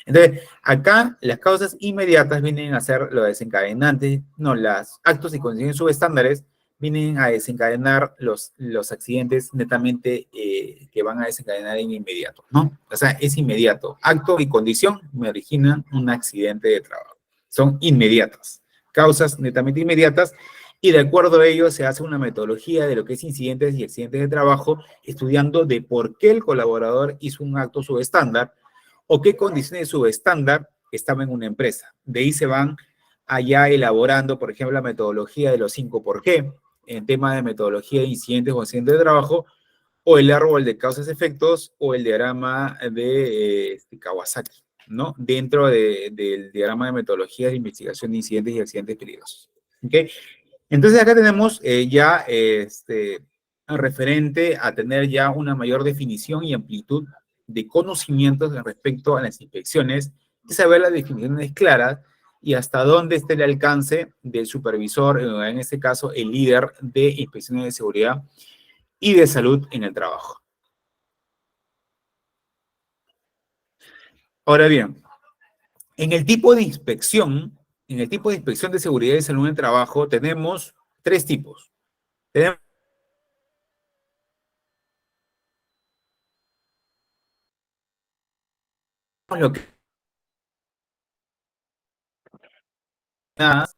S1: Entonces, acá las causas inmediatas vienen a ser los desencadenantes, no, los actos y condiciones subestándares vienen a desencadenar los accidentes netamente que van a desencadenar en inmediato, ¿no? O sea, es inmediato. Acto y condición me originan un accidente de trabajo. Son inmediatas, causas netamente inmediatas, y de acuerdo a ello se hace una metodología de lo que es incidentes y accidentes de trabajo, estudiando de por qué el colaborador hizo un acto subestándar o qué condiciones subestándar estaban en una empresa. De ahí se van allá elaborando, por ejemplo, la metodología de los 5 por qué, en tema de metodología de incidentes o accidentes de trabajo, o el árbol de causas-efectos, o el diagrama de Kawasaki, ¿no? Dentro del diagrama de metodología de investigación de incidentes y accidentes peligrosos. ¿Ok? Entonces acá tenemos ya referente a tener ya una mayor definición y amplitud de conocimientos respecto a las inspecciones, y saber las definiciones claras y hasta dónde está el alcance del supervisor, en este caso el líder de inspecciones de seguridad y de salud en el trabajo. Ahora bien, en el tipo de inspección, de seguridad y salud en el trabajo, tenemos 3 tipos. Tenemos lo que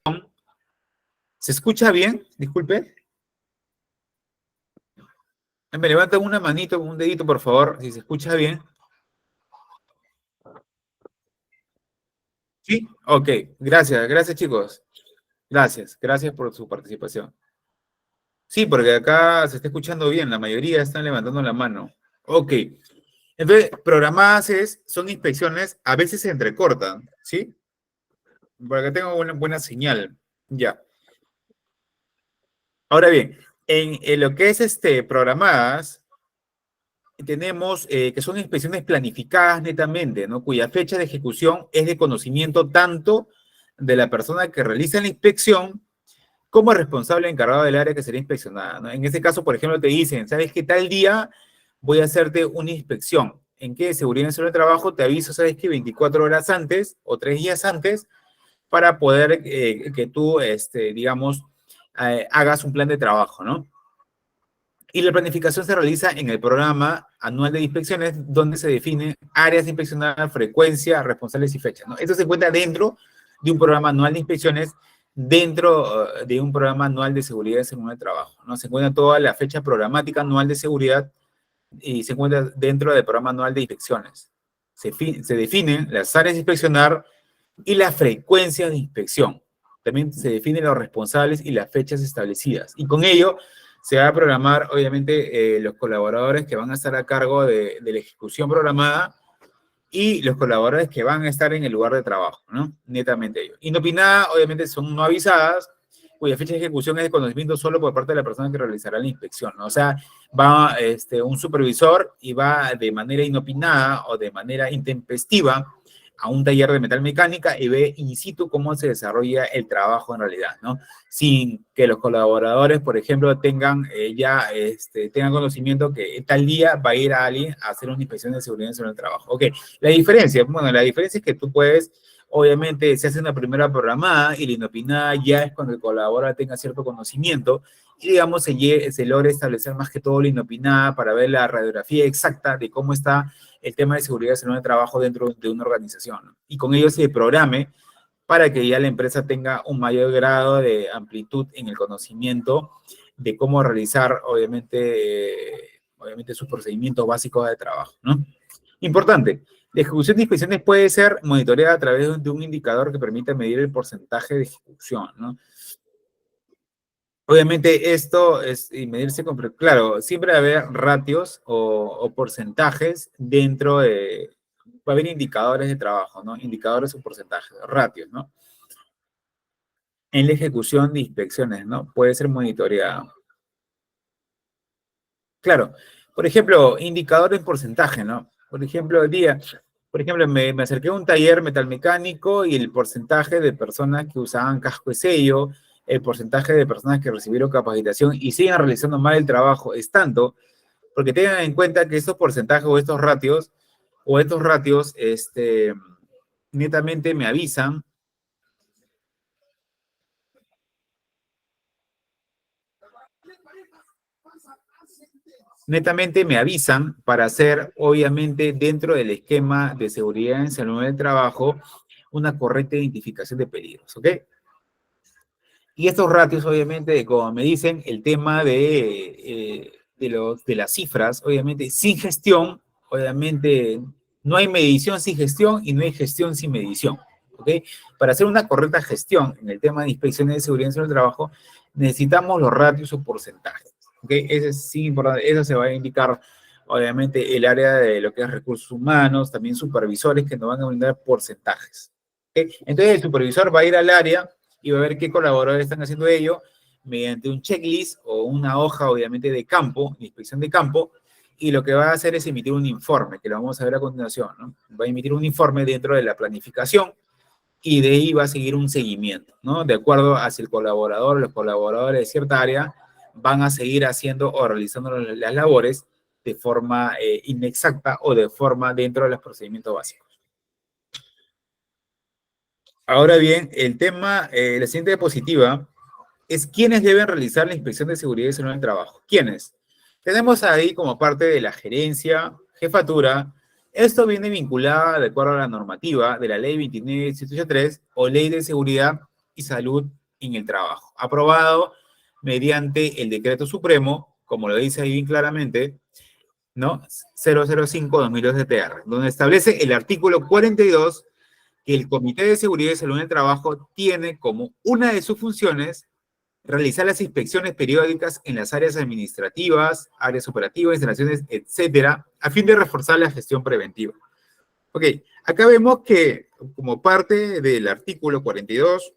S1: son. ¿Se escucha bien? Disculpe. Me levantan una manito, un dedito, por favor, si se escucha bien. ¿Sí? Ok, gracias chicos. Gracias por su participación. Sí, porque acá se está escuchando bien, la mayoría están levantando la mano. Ok, entonces, programadas son inspecciones, a veces se entrecortan, ¿sí? Porque tengo una buena señal. Ya. Ahora bien, en lo que es programadas, tenemos que son inspecciones planificadas netamente, ¿no? Cuya fecha de ejecución es de conocimiento tanto de la persona que realiza la inspección como responsable encargado del área que será inspeccionada, ¿no? En este caso, por ejemplo, te dicen, ¿sabes qué tal día voy a hacerte una inspección? ¿En qué? Seguridad en el trabajo, te aviso, ¿sabes qué? 24 horas antes o 3 días antes para poder que tú, digamos, hagas un plan de trabajo, ¿no? Y la planificación se realiza en el programa anual de inspecciones, donde se definen áreas de inspeccionar, frecuencia, responsables y fechas, ¿no? Esto se encuentra dentro de un programa anual de inspecciones, dentro de un programa anual de seguridad y seguridad de trabajo, ¿no? Se encuentra toda la fecha programática anual de seguridad y se encuentra dentro del programa anual de inspecciones. Se definen las áreas de inspeccionar y la frecuencia de inspección. También se definen los responsables y las fechas establecidas. Y con ello se va a programar, obviamente, los colaboradores que van a estar a cargo de la ejecución programada y los colaboradores que van a estar en el lugar de trabajo, ¿no? Netamente ellos. Inopinadas, obviamente, son no avisadas, cuya fecha de ejecución es de conocimiento solo por parte de la persona que realizará la inspección, ¿no? O sea, va un supervisor y va de manera inopinada o de manera intempestiva a un taller de metalmecánica y ve in situ cómo se desarrolla el trabajo en realidad, ¿no? Sin que los colaboradores, por ejemplo, tengan tengan conocimiento que tal día va a ir a alguien a hacer una inspección de seguridad sobre el trabajo. Ok, la diferencia es que tú puedes Obviamente se hace una primera programada y la inopinada ya es cuando el colaborador tenga cierto conocimiento y, digamos, se logra establecer más que todo la inopinada para ver la radiografía exacta de cómo está el tema de seguridad y salud de trabajo dentro de una organización, ¿no? Y con ello se programe para que ya la empresa tenga un mayor grado de amplitud en el conocimiento de cómo realizar, obviamente sus procedimientos básicos de trabajo, ¿no? Importante, la ejecución de inspecciones puede ser monitoreada a través de un indicador que permita medir el porcentaje de ejecución, ¿no? Obviamente esto es y medirse con, claro, siempre va a haber ratios o porcentajes dentro de, va a haber indicadores de trabajo, ¿no? Indicadores o porcentajes, ratios, ¿no? En la ejecución de inspecciones, ¿no? Puede ser monitoreado. Claro, por ejemplo, indicador en porcentaje, ¿no? Por ejemplo, me acerqué a un taller metalmecánico y el porcentaje de personas que usaban casco de sello, el porcentaje de personas que recibieron capacitación y siguen realizando mal el trabajo es tanto, porque tengan en cuenta que estos porcentajes o estos ratios, netamente me avisan para hacer, obviamente, dentro del esquema de seguridad en salud del trabajo, una correcta identificación de peligros, ¿ok? Y estos ratios, obviamente, como me dicen, el tema de las cifras, obviamente, sin gestión, obviamente, no hay medición sin gestión y no hay gestión sin medición, ¿ok? Para hacer una correcta gestión en el tema de inspecciones de seguridad en el trabajo, necesitamos los ratios o porcentajes, ¿ok? Eso es sí importante, eso se va a indicar, obviamente, el área de lo que es recursos humanos, también supervisores que nos van a brindar porcentajes, ¿ok? Entonces, el supervisor va a ir al área y va a ver qué colaboradores están haciendo ello mediante un checklist o una hoja, obviamente, de campo, de inspección de campo, y lo que va a hacer es emitir un informe, que lo vamos a ver a continuación, ¿no? Va a emitir un informe dentro de la planificación y de ahí va a seguir un seguimiento, ¿no? De acuerdo a si el colaborador, los colaboradores de cierta área van a seguir haciendo o realizando las labores de forma inexacta o de forma dentro de los procedimientos básicos. Ahora bien, el tema, la siguiente diapositiva, es quiénes deben realizar la inspección de seguridad y salud en el trabajo. ¿Quiénes? Tenemos ahí como parte de la gerencia, jefatura. Esto viene vinculado de acuerdo a la normativa de la Ley 29.183 o Ley de Seguridad y Salud en el Trabajo, aprobado mediante el Decreto Supremo, como lo dice ahí bien claramente, ¿no? 005-2002 donde establece el artículo 42 que el Comité de Seguridad y Salud en el Trabajo tiene como una de sus funciones realizar las inspecciones periódicas en las áreas administrativas, áreas operativas, instalaciones, etcétera, a fin de reforzar la gestión preventiva. Ok, acá vemos que como parte del artículo 42,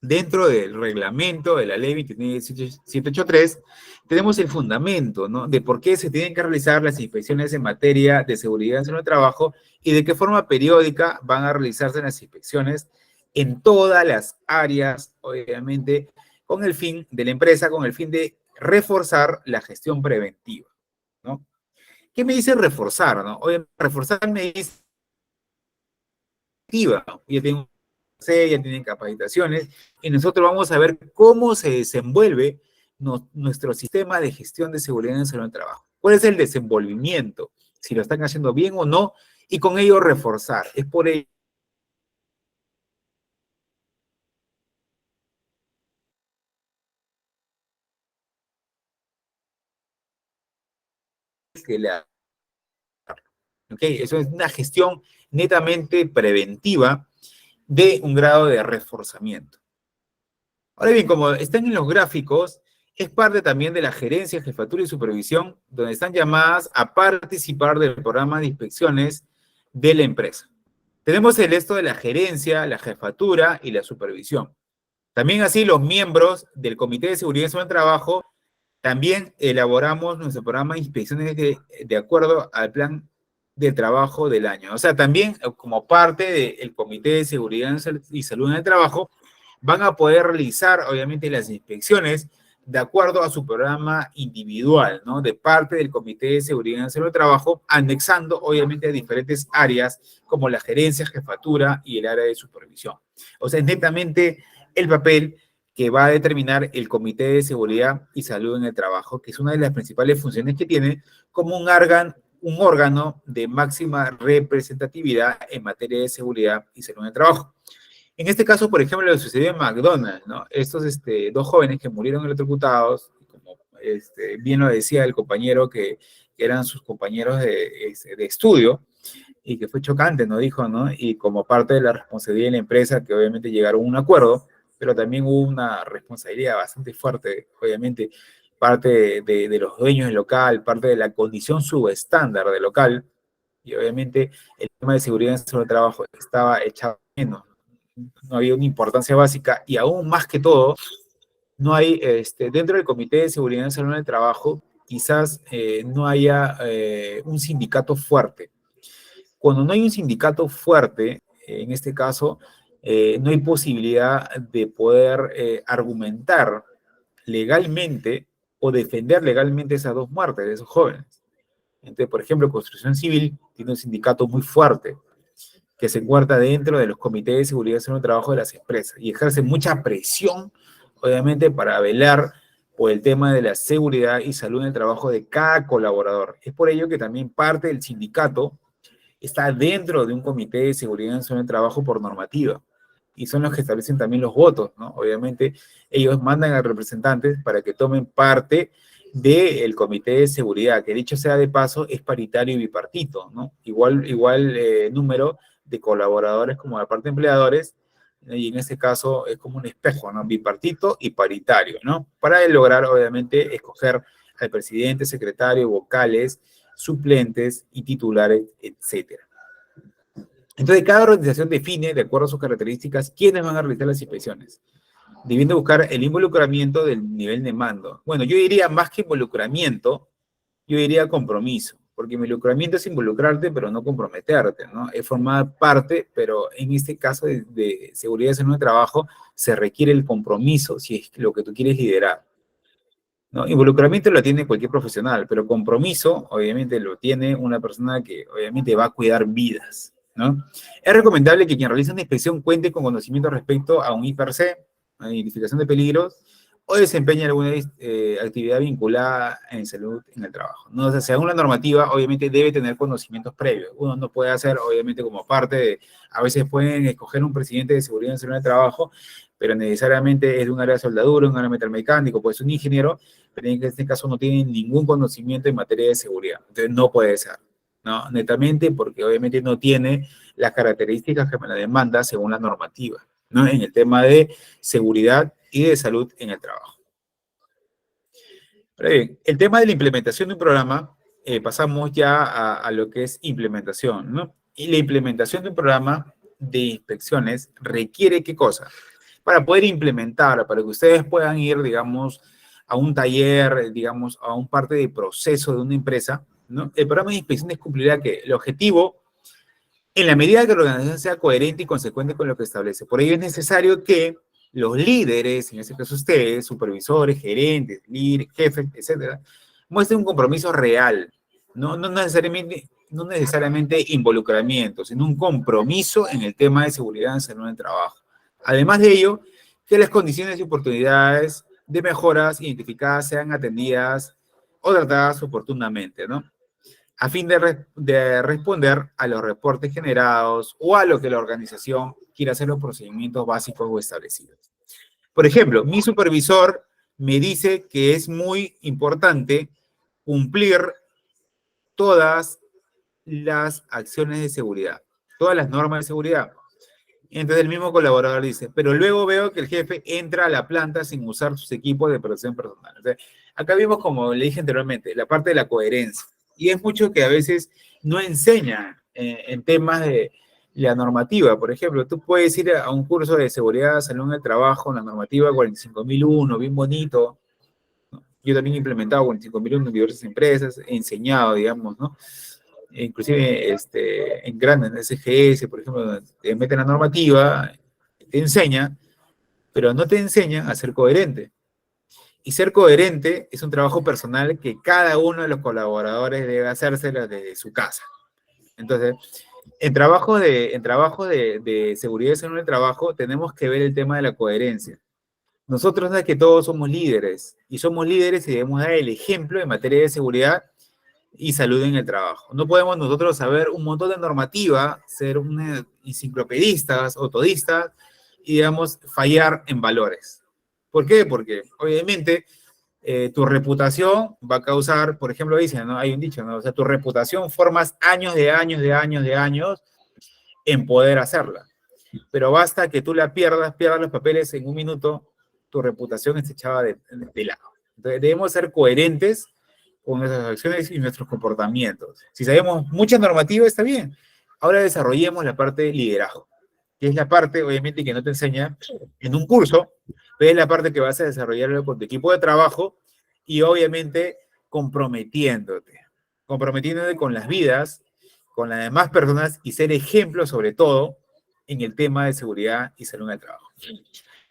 S1: dentro del reglamento de la ley 29.783, tenemos el fundamento, ¿no? De por qué se tienen que realizar las inspecciones en materia de seguridad en el trabajo y de qué forma periódica van a realizarse las inspecciones en todas las áreas, obviamente, con el fin de la empresa, con el fin de reforzar la gestión preventiva, ¿no? ¿Qué me dice reforzar, no? Oye, reforzar me dice activa, ya tengo ya tienen capacitaciones, y nosotros vamos a ver cómo se desenvuelve nuestro sistema de gestión de seguridad en el salud del trabajo. ¿Cuál es el desenvolvimiento? Si lo están haciendo bien o no, y con ello reforzar. Es por ello que ¿okay? Eso es una gestión netamente preventiva de un grado de reforzamiento. Ahora bien, como están en los gráficos, es parte también de la gerencia, jefatura y supervisión, donde están llamadas a participar del programa de inspecciones de la empresa. Tenemos el esto de la gerencia, la jefatura y la supervisión. También así los miembros del Comité de Seguridad y Salud del Trabajo, también elaboramos nuestro programa de inspecciones de acuerdo al plan de trabajo del año. O sea, también como parte del Comité de Seguridad y Salud en el Trabajo, van a poder realizar, obviamente, las inspecciones de acuerdo a su programa individual, ¿no? De parte del Comité de Seguridad y Salud del Trabajo, anexando obviamente a diferentes áreas como la gerencia, jefatura y el área de supervisión. O sea, es netamente el papel que va a determinar el Comité de Seguridad y Salud en el Trabajo, que es una de las principales funciones que tiene como un órgano de máxima representatividad en materia de seguridad y salud en el trabajo. En este caso, por ejemplo, lo que sucedió en McDonald's, ¿no? Estos dos jóvenes que murieron electrocutados, como bien lo decía el compañero que eran sus compañeros de estudio, y que fue chocante, ¿no? Dijo, ¿no? Y como parte de la responsabilidad de la empresa, que obviamente llegaron a un acuerdo, pero también hubo una responsabilidad bastante fuerte, obviamente, parte de los dueños del local, parte de la condición subestándar del local, y obviamente el tema de seguridad en el trabajo estaba echado menos, no había una importancia básica, y aún más que todo, no hay, dentro del Comité de Seguridad y Salud en el Trabajo, quizás no haya un sindicato fuerte. Cuando no hay un sindicato fuerte, en este caso, no hay posibilidad de poder argumentar legalmente o defender legalmente esas dos muertes de esos jóvenes. Entonces, por ejemplo, Construcción Civil tiene un sindicato muy fuerte que se encuentra dentro de los comités de seguridad y salud del trabajo de las empresas y ejerce mucha presión, obviamente, para velar por el tema de la seguridad y salud en el trabajo de cada colaborador. Es por ello que también parte del sindicato está dentro de un comité de seguridad y salud en el trabajo por normativa. Y son los que establecen también los votos, ¿no? Obviamente, ellos mandan a representantes para que tomen parte del comité de seguridad, que dicho sea de paso, es paritario y bipartito, ¿no? Igual número de colaboradores como la parte de empleadores, y en este caso es como un espejo, ¿no? Bipartito y paritario, ¿no? Para lograr, obviamente, escoger al presidente, secretario, vocales, suplentes y titulares, etcétera. Entonces, cada organización define, de acuerdo a sus características, quiénes van a realizar las inspecciones, debiendo buscar el involucramiento del nivel de mando. Bueno, yo diría más que involucramiento, yo diría compromiso, porque involucramiento es involucrarte, pero no comprometerte, ¿no? Es formar parte, pero en este caso de seguridad y salud de trabajo, se requiere el compromiso, si es lo que tú quieres liderar, ¿no? Involucramiento lo tiene cualquier profesional, pero compromiso, obviamente, lo tiene una persona que, obviamente, va a cuidar vidas, ¿no? Es recomendable que quien realice una inspección cuente con conocimiento respecto a un IPRC, a identificación de peligros, o desempeñe alguna actividad vinculada en salud en el trabajo, ¿no? O sea, según la normativa, obviamente debe tener conocimientos previos. Uno no puede hacer, obviamente, como parte de, a veces pueden escoger un presidente de seguridad en salud en el trabajo, pero necesariamente es de un área de soldadura, un área metalmecánico, pues un ingeniero, pero en este caso no tiene ningún conocimiento en materia de seguridad. Entonces no puede ser, ¿no? Netamente porque obviamente no tiene las características que me la demanda según la normativa, ¿no? En el tema de seguridad y de salud en el trabajo. Pero bien, el tema de la implementación de un programa, pasamos ya a lo que es implementación, ¿no? Y la implementación de un programa de inspecciones requiere, ¿qué cosa? Para poder implementar, para que ustedes puedan ir, digamos, a un taller, digamos, a un parte del proceso de una empresa, ¿no? El programa de inspecciones cumplirá que el objetivo, en la medida que la organización sea coherente y consecuente con lo que establece. Por ello es necesario que los líderes, en este caso ustedes, supervisores, gerentes, líderes, jefes, etcétera, muestren un compromiso real, no necesariamente involucramiento, sino un compromiso en el tema de seguridad en salud en el trabajo. Además de ello, que las condiciones y oportunidades de mejoras identificadas sean atendidas o tratadas oportunamente, ¿no? A fin de responder a los reportes generados o a lo que la organización quiera hacer los procedimientos básicos o establecidos. Por ejemplo, mi supervisor me dice que es muy importante cumplir todas las acciones de seguridad, todas las normas de seguridad. Entonces el mismo colaborador dice, pero luego veo que el jefe entra a la planta sin usar sus equipos de protección personal. O sea, acá vimos, como le dije anteriormente, la parte de la coherencia. Y es mucho que a veces no enseñan en temas de la normativa. Por ejemplo, tú puedes ir a un curso de seguridad, salud en el trabajo, la normativa 45001, bien bonito, ¿no? Yo también he implementado 45001 en diversas empresas, he enseñado, digamos, ¿no? Inclusive en grandes, en SGS, por ejemplo, te meten la normativa, te enseña, pero no te enseñan a ser coherente. Y ser coherente es un trabajo personal que cada uno de los colaboradores debe hacérselo desde su casa. Entonces, en trabajo de seguridad y salud en el trabajo, tenemos que ver el tema de la coherencia. Nosotros no es que todos somos líderes, y somos líderes y debemos dar el ejemplo en materia de seguridad y salud en el trabajo. No podemos nosotros saber un montón de normativa, ser enciclopedistas o todistas, y, digamos, fallar en valores. ¿Por qué? Porque, obviamente, tu reputación va a causar, por ejemplo, dicen, ¿no? Hay un dicho, ¿no? O sea, tu reputación formas años de años de años de años en poder hacerla. Pero basta que tú la pierdas los papeles en un minuto, tu reputación es echada de lado. Entonces, debemos ser coherentes con nuestras acciones y nuestros comportamientos. Si sabemos mucha normativa, está bien. Ahora desarrollemos la parte de liderazgo, que es la parte, obviamente, que no te enseña en un curso, pero es la parte que vas a desarrollar con tu equipo de trabajo y, obviamente, comprometiéndote con las vidas, con las demás personas y ser ejemplo, sobre todo, en el tema de seguridad y salud en el trabajo.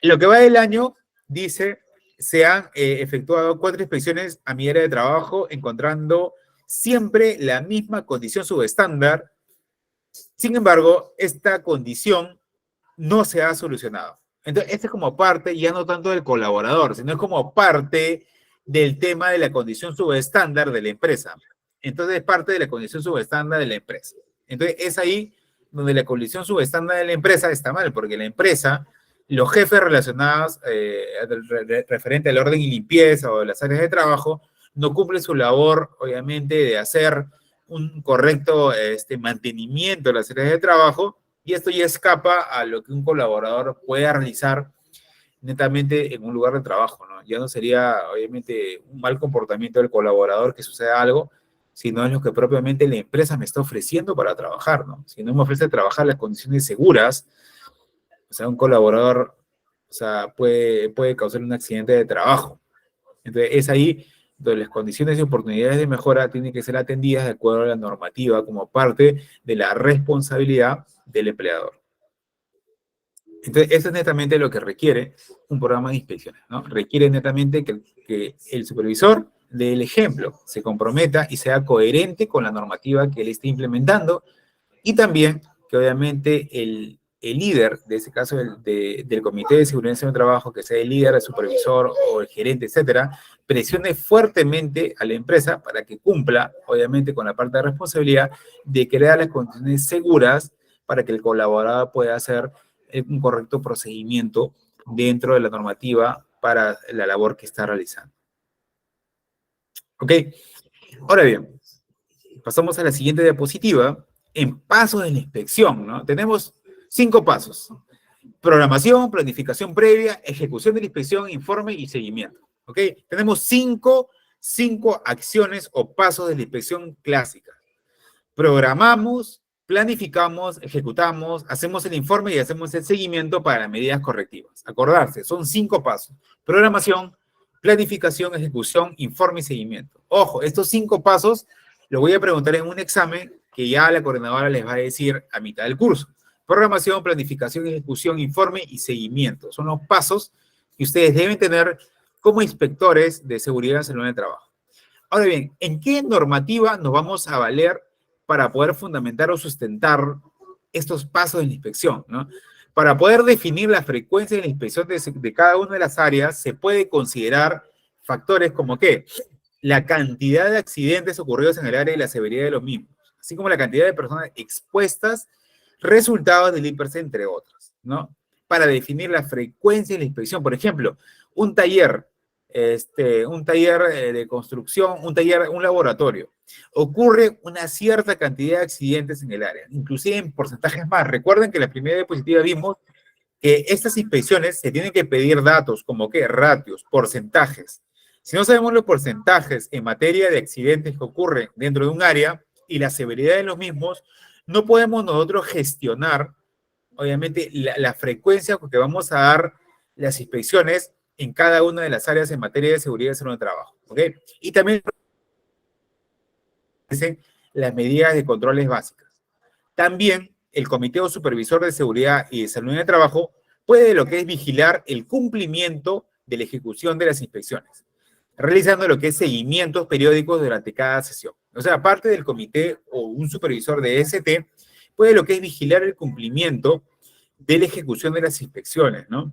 S1: En lo que va del año, dice, se han efectuado 4 inspecciones a mi área de trabajo, encontrando siempre la misma condición subestándar. Sin embargo, esta condición no se ha solucionado. Entonces, esto es como parte, ya no tanto del colaborador, sino es como parte del tema de la condición subestándar de la empresa. Entonces, es parte de la condición subestándar de la empresa. Entonces, es ahí donde la condición subestándar de la empresa está mal, porque la empresa, los jefes relacionados referente al orden y limpieza o de las áreas de trabajo, no cumplen su labor, obviamente, de hacer un correcto mantenimiento de las áreas de trabajo, y esto ya escapa a lo que un colaborador pueda realizar netamente en un lugar de trabajo, ¿no? Ya no sería, obviamente, un mal comportamiento del colaborador que suceda algo, sino es lo que propiamente la empresa me está ofreciendo para trabajar, ¿no? Si no me ofrece trabajar las condiciones seguras, o sea, un colaborador, o sea, puede causar un accidente de trabajo. Entonces, es ahí donde las condiciones y oportunidades de mejora tienen que ser atendidas de acuerdo a la normativa como parte de la responsabilidad del empleador. Entonces, eso es netamente lo que requiere un programa de inspecciones, ¿no? Requiere netamente que el supervisor dé el ejemplo, se comprometa y sea coherente con la normativa que él esté implementando, y también que obviamente el líder, de ese caso del Comité de Seguridad y Trabajo, que sea el líder, el supervisor o el gerente, etcétera, presione fuertemente a la empresa para que cumpla, obviamente, con la parte de responsabilidad de crear las condiciones seguras para que el colaborador pueda hacer un correcto procedimiento dentro de la normativa para la labor que está realizando. ¿Ok? Ahora bien, pasamos a la siguiente diapositiva. En pasos de la inspección, ¿no? Tenemos 5 pasos. Programación, planificación previa, ejecución de la inspección, informe y seguimiento. ¿Ok? Tenemos cinco acciones o pasos de la inspección clásica. Programamos, planificamos, ejecutamos, hacemos el informe y hacemos el seguimiento para las medidas correctivas. Acordarse, son 5 pasos. Programación, planificación, ejecución, informe y seguimiento. Ojo, estos 5 pasos los voy a preguntar en un examen que ya la coordinadora les va a decir a mitad del curso. Programación, planificación, ejecución, informe y seguimiento. Son los pasos que ustedes deben tener como inspectores de seguridad y salud en el trabajo. Ahora bien, ¿en qué normativa nos vamos a valer para poder fundamentar o sustentar estos pasos de la inspección, ¿no? Para poder definir la frecuencia de la inspección de cada una de las áreas, se puede considerar factores como ¿qué? La cantidad de accidentes ocurridos en el área y la severidad de los mismos, así como la cantidad de personas expuestas, resultados del IPERS, entre otros, ¿no? Para definir la frecuencia de la inspección. Por ejemplo, un taller de construcción, un laboratorio. Ocurre una cierta cantidad de accidentes en el área, inclusive en porcentajes más. Recuerden que en la primera diapositiva vimos que estas inspecciones se tienen que pedir datos como que ratios, porcentajes. Si no sabemos los porcentajes en materia de accidentes que ocurren dentro de un área y la severidad de los mismos, no podemos nosotros gestionar, obviamente, la frecuencia con que vamos a dar las inspecciones en cada una de las áreas en materia de seguridad y salud de trabajo, ¿ok? Y también las medidas de controles básicas. También el Comité o Supervisor de Seguridad y de Salud en el Trabajo puede lo que es vigilar el cumplimiento de la ejecución de las inspecciones, realizando lo que es seguimientos periódicos durante cada sesión. O sea, aparte del comité o un supervisor de ST, puede lo que es vigilar el cumplimiento de la ejecución de las inspecciones, ¿no?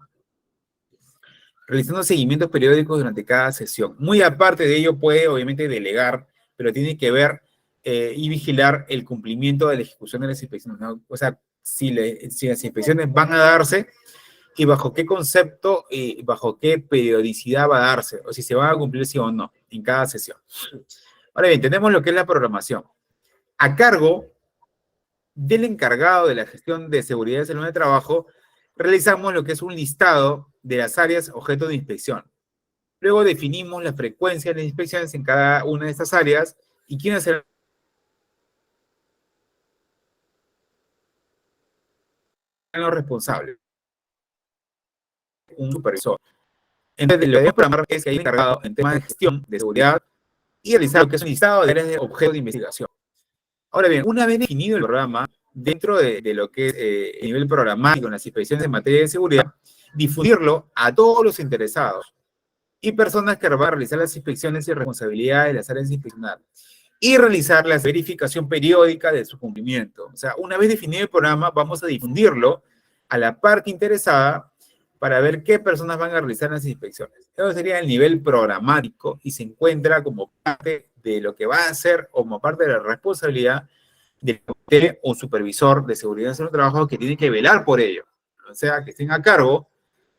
S1: Realizando seguimientos periódicos durante cada sesión. Muy aparte de ello, puede obviamente delegar, pero tiene que ver y vigilar el cumplimiento de la ejecución de las inspecciones, ¿no? O sea, si las inspecciones van a darse y bajo qué concepto y bajo qué periodicidad va a darse, o si se van a cumplir sí o no en cada sesión. Ahora bien, tenemos lo que es la programación. A cargo del encargado de la gestión de seguridad y salud de trabajo, realizamos lo que es un listado de las áreas objeto de inspección. Luego definimos la frecuencia de las inspecciones en cada una de estas áreas y quiénes serán los responsables. Un supervisor. Entonces, lo que debemos programar es que hay un encargado en temas de gestión de seguridad y realizar lo que es un listado de áreas de objeto de investigación. Ahora bien, una vez definido el programa, dentro de lo que es el nivel programático en las inspecciones en materia de seguridad, difundirlo a todos los interesados y personas que van a realizar las inspecciones y responsabilidades de las áreas de inspeccionar y realizar la verificación periódica de su cumplimiento. O sea, una vez definido el programa, vamos a difundirlo a la parte interesada para ver qué personas van a realizar las inspecciones. Eso sería el nivel programático y se encuentra como parte de lo que va a hacer o como parte de la responsabilidad del comité o supervisor de seguridad en el trabajo que tiene que velar por ello. O sea, que estén a cargo,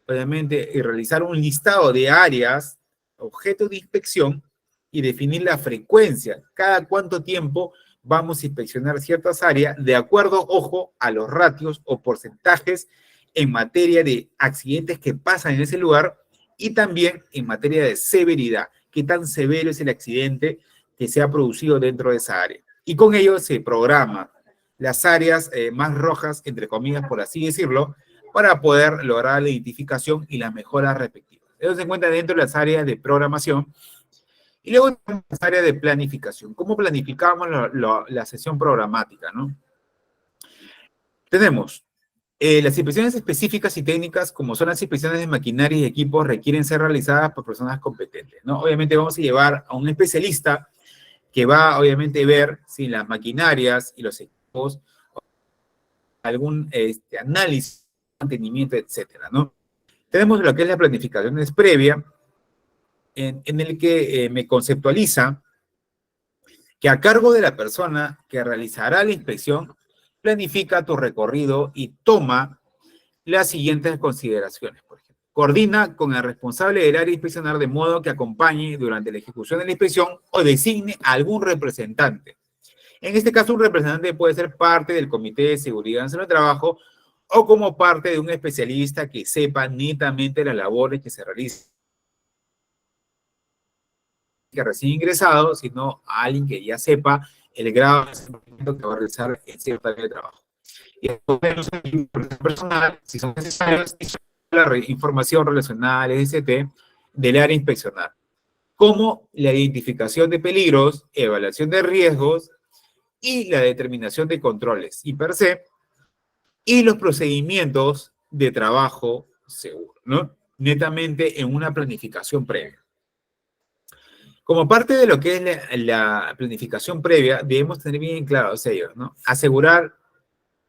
S1: obviamente, y realizar un listado de áreas, objeto de inspección, y definir la frecuencia, cada cuánto tiempo vamos a inspeccionar ciertas áreas, de acuerdo, ojo, a los ratios o porcentajes en materia de accidentes que pasan en ese lugar y también en materia de severidad, qué tan severo es el accidente que se ha producido dentro de esa área. Y con ello se programa las áreas más rojas, entre comillas, por así decirlo, para poder lograr la identificación y las mejoras respectivas. Eso se encuentra dentro de las áreas de programación. Y luego tenemos las áreas de planificación. ¿Cómo planificamos la sesión programática, no? Tenemos las inspecciones específicas y técnicas, como son las inspecciones de maquinaria y equipos, requieren ser realizadas por personas competentes, ¿no? Obviamente vamos a llevar a un especialista que va, obviamente, a ver si las maquinarias y los equipos, algún análisis, mantenimiento, etcétera, ¿no? Tenemos lo que es la planificación es previa, en el que me conceptualiza que a cargo de la persona que realizará la inspección, planifica tu recorrido y toma las siguientes consideraciones. Por ejemplo, coordina con el responsable del área inspeccionar de modo que acompañe durante la ejecución de la inspección o designe a algún representante. En este caso, un representante puede ser parte del Comité de Seguridad en el Trabajo o como parte de un especialista que sepa netamente las labores que se realizan, que recién ingresado, sino a alguien que ya sepa el grado de desempeño que va a realizar en cierta área de trabajo. Y después los equipos personal, si son necesarios, y la información relacionada al ST del área inspeccional, como la identificación de peligros, evaluación de riesgos y la determinación de controles y per se, y los procedimientos de trabajo seguro, ¿no? Netamente en una planificación previa. Como parte de lo que es la planificación previa, debemos tener bien claros ellos, ¿no? Asegurar,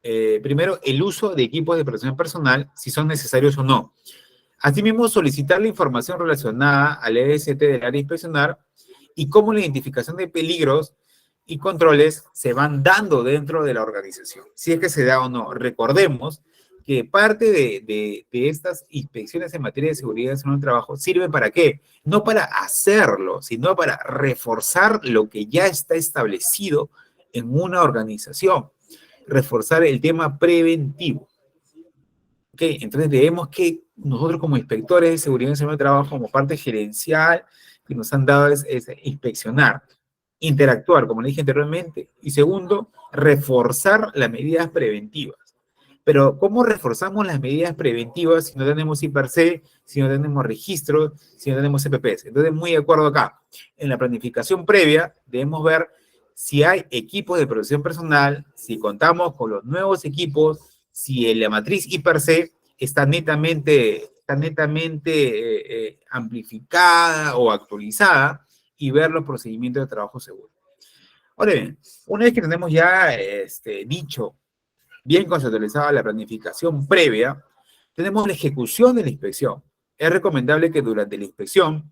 S1: primero, el uso de equipos de protección personal, si son necesarios o no. Asimismo, solicitar la información relacionada al EST del área inspeccionar y cómo la identificación de peligros y controles se van dando dentro de la organización, si es que se da o no. Recordemos que parte de estas inspecciones en materia de seguridad en el trabajo sirven ¿para qué? No para hacerlo, sino para reforzar lo que ya está establecido en una organización, reforzar el tema preventivo. ¿Ok? Entonces debemos que nosotros como inspectores de seguridad en el trabajo, como parte gerencial que nos han dado es inspeccionar, interactuar, como le dije anteriormente, y segundo, reforzar las medidas preventivas. Pero, ¿cómo reforzamos las medidas preventivas si no tenemos IPRC, si no tenemos registros, si no tenemos CPPs? Entonces, muy de acuerdo acá. En la planificación previa, debemos ver si hay equipos de protección personal, si contamos con los nuevos equipos, si la matriz IPRC está netamente está netamente amplificada o actualizada y ver los procedimientos de trabajo seguro. Ahora bien, una vez que tenemos ya dicho, bien conceptualizada la planificación previa, tenemos la ejecución de la inspección. Es recomendable que durante la inspección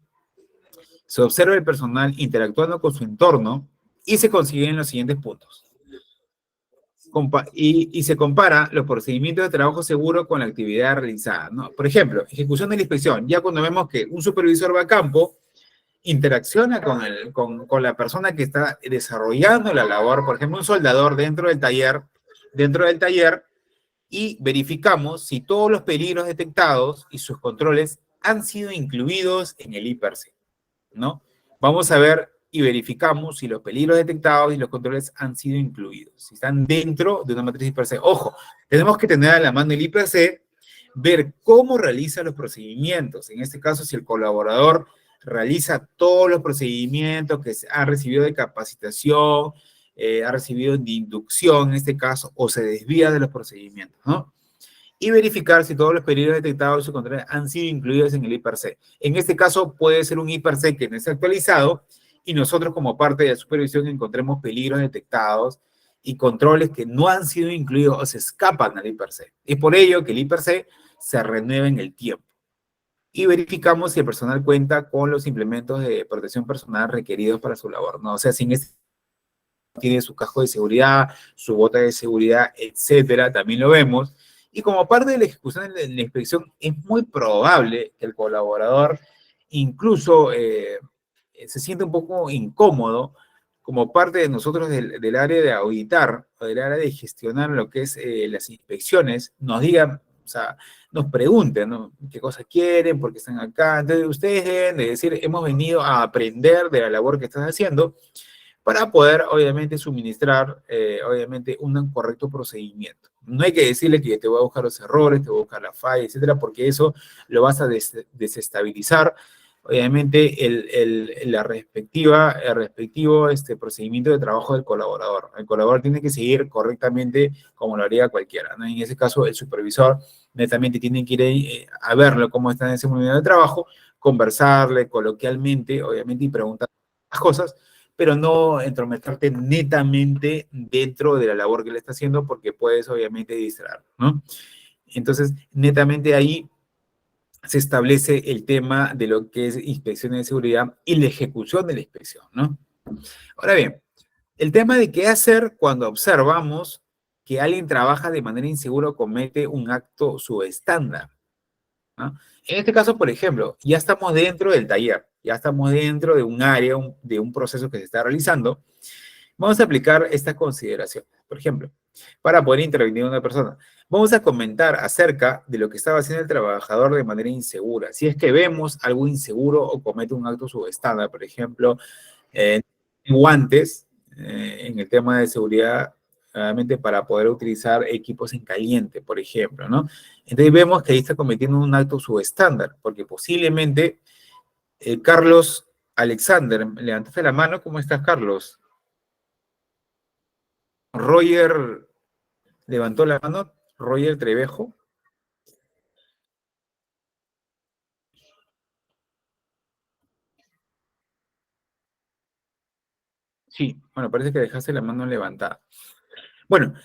S1: se observe el personal interactuando con su entorno y se consiguen los siguientes puntos. Y se compara los procedimientos de trabajo seguro con la actividad realizada, ¿no? Por ejemplo, ejecución de la inspección. Ya cuando vemos que un supervisor va a campo, interacciona con la persona que está desarrollando la labor, por ejemplo, un soldador dentro del taller, y verificamos si todos los peligros detectados y sus controles han sido incluidos en el IPRC, ¿no? Vamos a ver y verificamos si los peligros detectados y los controles han sido incluidos, si están dentro de una matriz IPRC. Ojo, tenemos que tener a la mano el IPRC, ver cómo realiza los procedimientos. En este caso, si el colaborador realiza todos los procedimientos que ha recibido de capacitación, ha recibido de inducción en este caso, o se desvía de los procedimientos, ¿no? Y verificar si todos los peligros detectados y su control han sido incluidos en el IPRC. En este caso puede ser un IPRC que no está actualizado y nosotros como parte de la supervisión encontremos peligros detectados y controles que no han sido incluidos o se escapan al IPRC. Es por ello que el IPRC se renueva en el tiempo. Y verificamos si el personal cuenta con los implementos de protección personal requeridos para su labor, ¿no? O sea, si en este tiene su casco de seguridad, su bota de seguridad, etcétera, también lo vemos. Y como parte de la ejecución de la inspección, es muy probable que el colaborador incluso se sienta un poco incómodo como parte de nosotros del área de auditar o del área de gestionar lo que es las inspecciones, nos digan, o sea, nos pregunten, ¿no? ¿Qué cosas quieren? ¿Por qué están acá? Entonces ustedes deben de decir, hemos venido a aprender de la labor que están haciendo, para poder, obviamente, suministrar, obviamente, un correcto procedimiento. No hay que decirle que te voy a buscar los errores, te voy a buscar la falla, etcétera, porque eso lo vas a desestabilizar, obviamente, el respectivo procedimiento de trabajo del colaborador. El colaborador tiene que seguir correctamente como lo haría cualquiera, ¿no? En ese caso, el supervisor netamente tiene que ir a verlo cómo está en ese momento de trabajo, conversarle coloquialmente, obviamente, y preguntar las cosas, pero no entrometerte netamente dentro de la labor que le está haciendo porque puedes obviamente distraer, ¿no? Entonces, netamente ahí se establece el tema de lo que es inspecciones de seguridad y la ejecución de la inspección, ¿no? Ahora bien, el tema de qué hacer cuando observamos que alguien trabaja de manera insegura o comete un acto subestándar, ¿no? En este caso, por ejemplo, ya estamos dentro del taller, ya estamos dentro de un área, de un proceso que se está realizando. Vamos a aplicar estas consideraciones. Por ejemplo, para poder intervenir una persona, vamos a comentar acerca de lo que estaba haciendo el trabajador de manera insegura. Si es que vemos algo inseguro o comete un acto subestándar, por ejemplo, guantes, en el tema de seguridad, realmente para poder utilizar equipos en caliente, por ejemplo, ¿no? Entonces vemos que ahí está cometiendo un acto subestándar, porque posiblemente Carlos Alexander, levantaste la mano, ¿cómo estás, Carlos? Roger levantó la mano, Roger Trevejo. Sí, bueno, parece que dejaste la mano levantada. Bueno,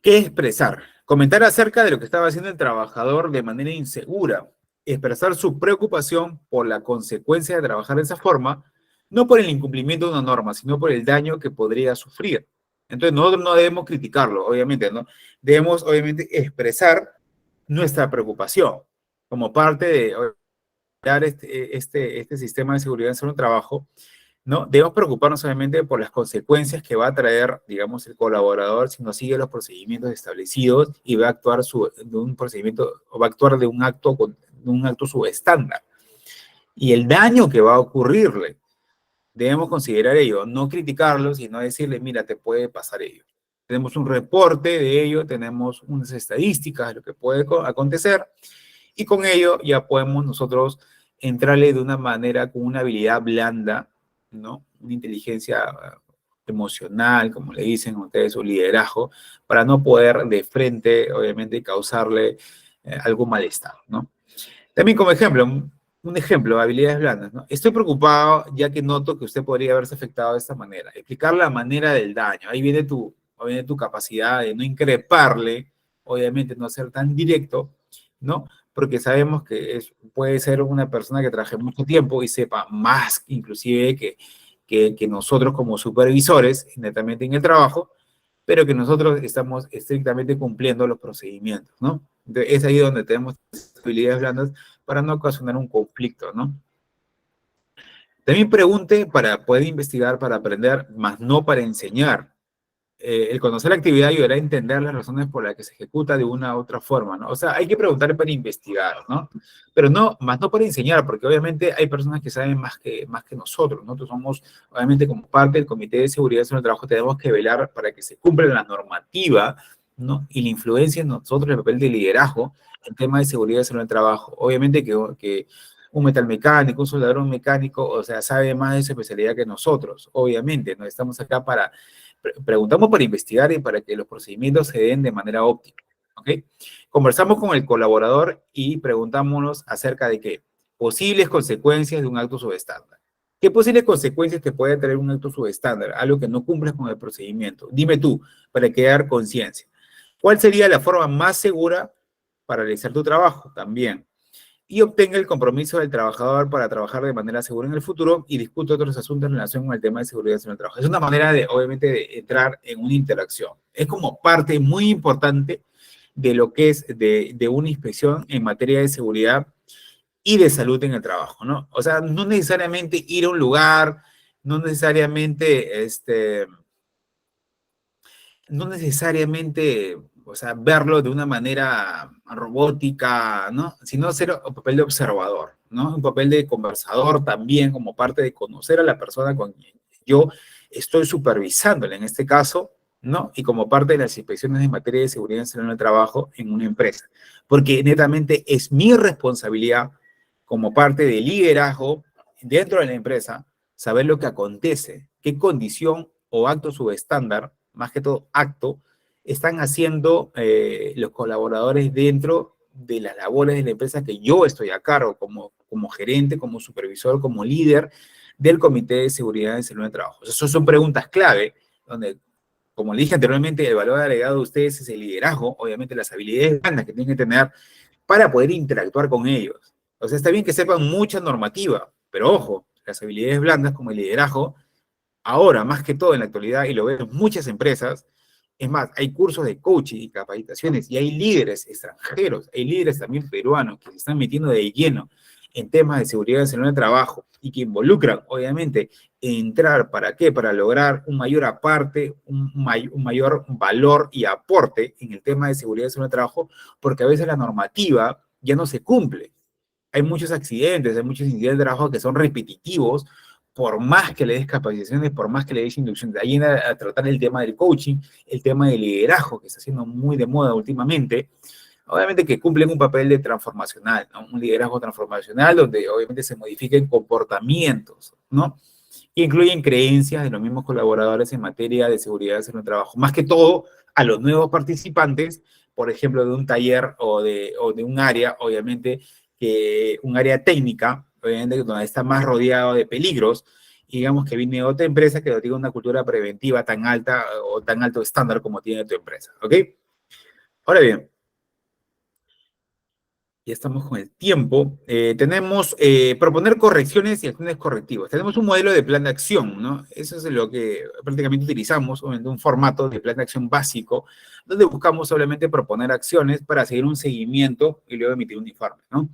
S1: ¿qué expresar? Comentar acerca de lo que estaba haciendo el trabajador de manera insegura. Expresar su preocupación por la consecuencia de trabajar de esa forma, no por el incumplimiento de una norma, sino por el daño que podría sufrir. Entonces, nosotros no debemos criticarlo, obviamente, ¿no? Debemos, obviamente, expresar nuestra preocupación como parte de dar este sistema de seguridad en un trabajo, ¿no? Debemos preocuparnos obviamente por las consecuencias que va a traer, digamos, el colaborador si no sigue los procedimientos establecidos y va a actuar de un procedimiento o va a actuar de un acto subestándar. Y el daño que va a ocurrirle, debemos considerar ello, no criticarlo, sino decirle, mira, te puede pasar ello. Tenemos un reporte de ello, tenemos unas estadísticas de lo que puede acontecer, y con ello ya podemos nosotros entrarle de una manera, con una habilidad blanda, ¿no? Una inteligencia emocional, como le dicen ustedes, o liderazgo, para no poder de frente, obviamente, causarle algún malestar, ¿no? También como ejemplo, un ejemplo, habilidades blandas, ¿no? Estoy preocupado ya que noto que usted podría haberse afectado de esta manera. Explicar la manera del daño. Ahí viene tu capacidad de no increparle, obviamente no ser tan directo, ¿no? Porque sabemos que puede ser una persona que trabaje mucho tiempo y sepa más inclusive que nosotros como supervisores, netamente en el trabajo, pero que nosotros estamos estrictamente cumpliendo los procedimientos, ¿no? Entonces, es ahí donde tenemos habilidades blandas para no ocasionar un conflicto, ¿no? También pregunte para poder investigar, para aprender, más no para enseñar. El conocer la actividad ayudará a entender las razones por las que se ejecuta de una u otra forma, ¿no? O sea, hay que preguntar para investigar, ¿no? Pero no, más no para enseñar, porque obviamente hay personas que saben más que nosotros. Nosotros somos, obviamente, como parte del Comité de Seguridad en el Trabajo, tenemos que velar para que se cumpla la normativa, ¿no? Y la influencia en nosotros, el papel de liderazgo en tema de seguridad en el trabajo. Obviamente que un metalmecánico, un soldador mecánico, o sea, sabe más de su especialidad que nosotros, obviamente, ¿no? Estamos acá para preguntamos para investigar y para que los procedimientos se den de manera óptima, ¿ok? Conversamos con el colaborador y preguntámonos acerca de qué posibles consecuencias de un acto subestándar. ¿Qué posibles consecuencias te puede traer un acto subestándar? Algo que no cumples con el procedimiento. Dime tú, para crear conciencia. ¿Cuál sería la forma más segura para realizar tu trabajo? También y obtenga el compromiso del trabajador para trabajar de manera segura en el futuro y discute otros asuntos en relación con el tema de seguridad en el trabajo. Es una manera de, obviamente, de entrar en una interacción. Es como parte muy importante de lo que es de una inspección en materia de seguridad y de salud en el trabajo, ¿no? O sea, no necesariamente ir a un lugar, no necesariamente, no necesariamente, o sea, verlo de una manera robótica, ¿no? Sino ser un papel de observador, ¿no? Un papel de conversador también como parte de conocer a la persona con quien yo estoy supervisándole en este caso, ¿no? Y como parte de las inspecciones en materia de seguridad en el trabajo en una empresa. Porque netamente es mi responsabilidad como parte de liderazgo dentro de la empresa saber lo que acontece, qué condición o acto subestándar, más que todo acto, están haciendo los colaboradores dentro de las labores de la empresa que yo estoy a cargo como gerente, como supervisor, como líder del Comité de Seguridad y Salud de Trabajo. Esas son preguntas clave donde, como le dije anteriormente, el valor agregado de ustedes es el liderazgo, obviamente las habilidades blandas que tienen que tener para poder interactuar con ellos. O sea, está bien que sepan mucha normativa, pero ojo, las habilidades blandas como el liderazgo, ahora más que todo en la actualidad, y lo veo en muchas empresas, es más, hay cursos de coaching y capacitaciones y hay líderes extranjeros, hay líderes también peruanos que se están metiendo de lleno en temas de seguridad en el trabajo y que involucran, obviamente, entrar, ¿para qué? Para lograr un mayor aparte, un mayor valor y aporte en el tema de seguridad en el trabajo, porque a veces la normativa ya no se cumple. Hay muchos accidentes, hay muchos incidentes de trabajo que son repetitivos, por más que le des capacitaciones, por más que le des inducción. De ahí a tratar el tema del coaching, el tema del liderazgo, que está siendo muy de moda últimamente, obviamente que cumplen un papel de transformacional, ¿no? Un liderazgo transformacional donde obviamente se modifiquen comportamientos, ¿no? Que incluyen creencias de los mismos colaboradores en materia de seguridad en el trabajo. Más que todo, a los nuevos participantes, por ejemplo, de un taller o de un área, obviamente, que un área técnica, obviamente, donde está más rodeado de peligros, y digamos que viene otra empresa que no tiene una cultura preventiva tan alta o tan alto estándar como tiene tu empresa, ¿ok? Ahora bien, ya estamos con el tiempo. Tenemos proponer correcciones y acciones correctivas. Tenemos un modelo de plan de acción, ¿no? Eso es lo que prácticamente utilizamos, obviamente un formato de plan de acción básico, donde buscamos solamente proponer acciones para seguir un seguimiento y luego emitir un informe, ¿no?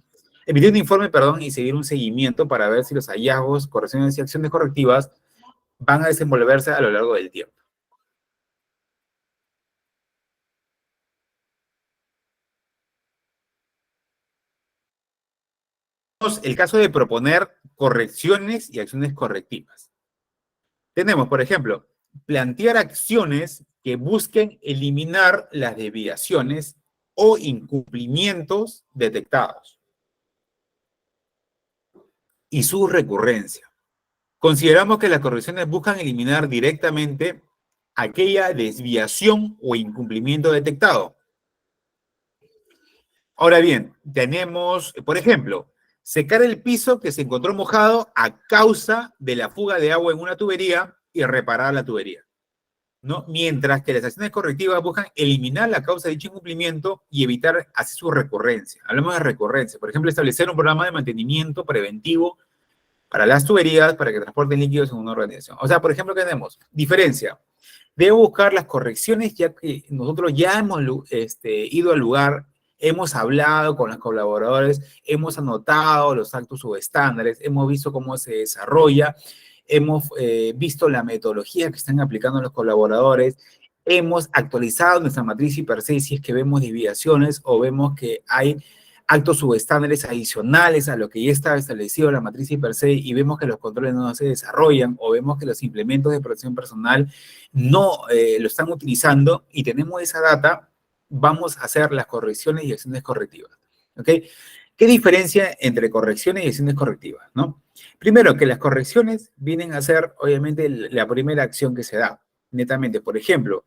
S1: Emitir un informe, perdón, y seguir un seguimiento para ver si los hallazgos, correcciones y acciones correctivas van a desenvolverse a lo largo del tiempo. El caso de proponer correcciones y acciones correctivas. Tenemos, por ejemplo, plantear acciones que busquen eliminar las desviaciones o incumplimientos detectados y su recurrencia. Consideramos que las correcciones buscan eliminar directamente aquella desviación o incumplimiento detectado. Ahora bien, tenemos, por ejemplo, secar el piso que se encontró mojado a causa de la fuga de agua en una tubería y reparar la tubería, ¿no? Mientras que las acciones correctivas buscan eliminar la causa de dicho incumplimiento y evitar así su recurrencia. Hablamos de recurrencia. Por ejemplo, establecer un programa de mantenimiento preventivo para las tuberías para que transporten líquidos en una organización. O sea, por ejemplo, ¿qué tenemos? Diferencia. Debo buscar las correcciones ya que nosotros ya hemos ido al lugar, hemos hablado con los colaboradores, hemos anotado los actos subestándares, hemos visto cómo se desarrolla, hemos visto la metodología que están aplicando los colaboradores, hemos actualizado nuestra matriz y per se si es que vemos desviaciones o vemos que hay actos subestándares adicionales a lo que ya estaba establecido en la matriz y per se y vemos que los controles no se desarrollan o vemos que los implementos de protección personal no lo están utilizando y tenemos esa data, vamos a hacer las correcciones y acciones correctivas. ¿Ok? ¿Qué diferencia entre correcciones y acciones correctivas? ¿No? Primero, que las correcciones vienen a ser, obviamente, la primera acción que se da, netamente. Por ejemplo,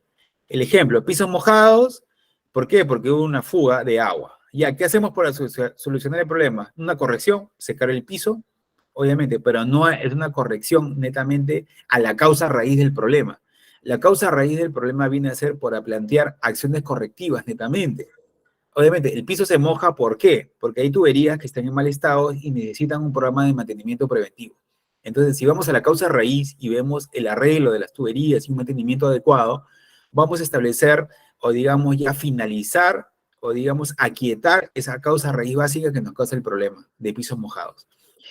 S1: pisos mojados, ¿por qué? Porque hubo una fuga de agua. Ya, ¿qué hacemos para solucionar el problema? Una corrección, secar el piso, obviamente, pero no es una corrección netamente a la causa raíz del problema. La causa raíz del problema viene a ser por plantear acciones correctivas netamente. Obviamente, el piso se moja, ¿por qué? Porque hay tuberías que están en mal estado y necesitan un programa de mantenimiento preventivo. Entonces, si vamos a la causa raíz y vemos el arreglo de las tuberías y un mantenimiento adecuado, vamos a establecer o digamos ya finalizar o digamos aquietar esa causa raíz básica que nos causa el problema de pisos mojados.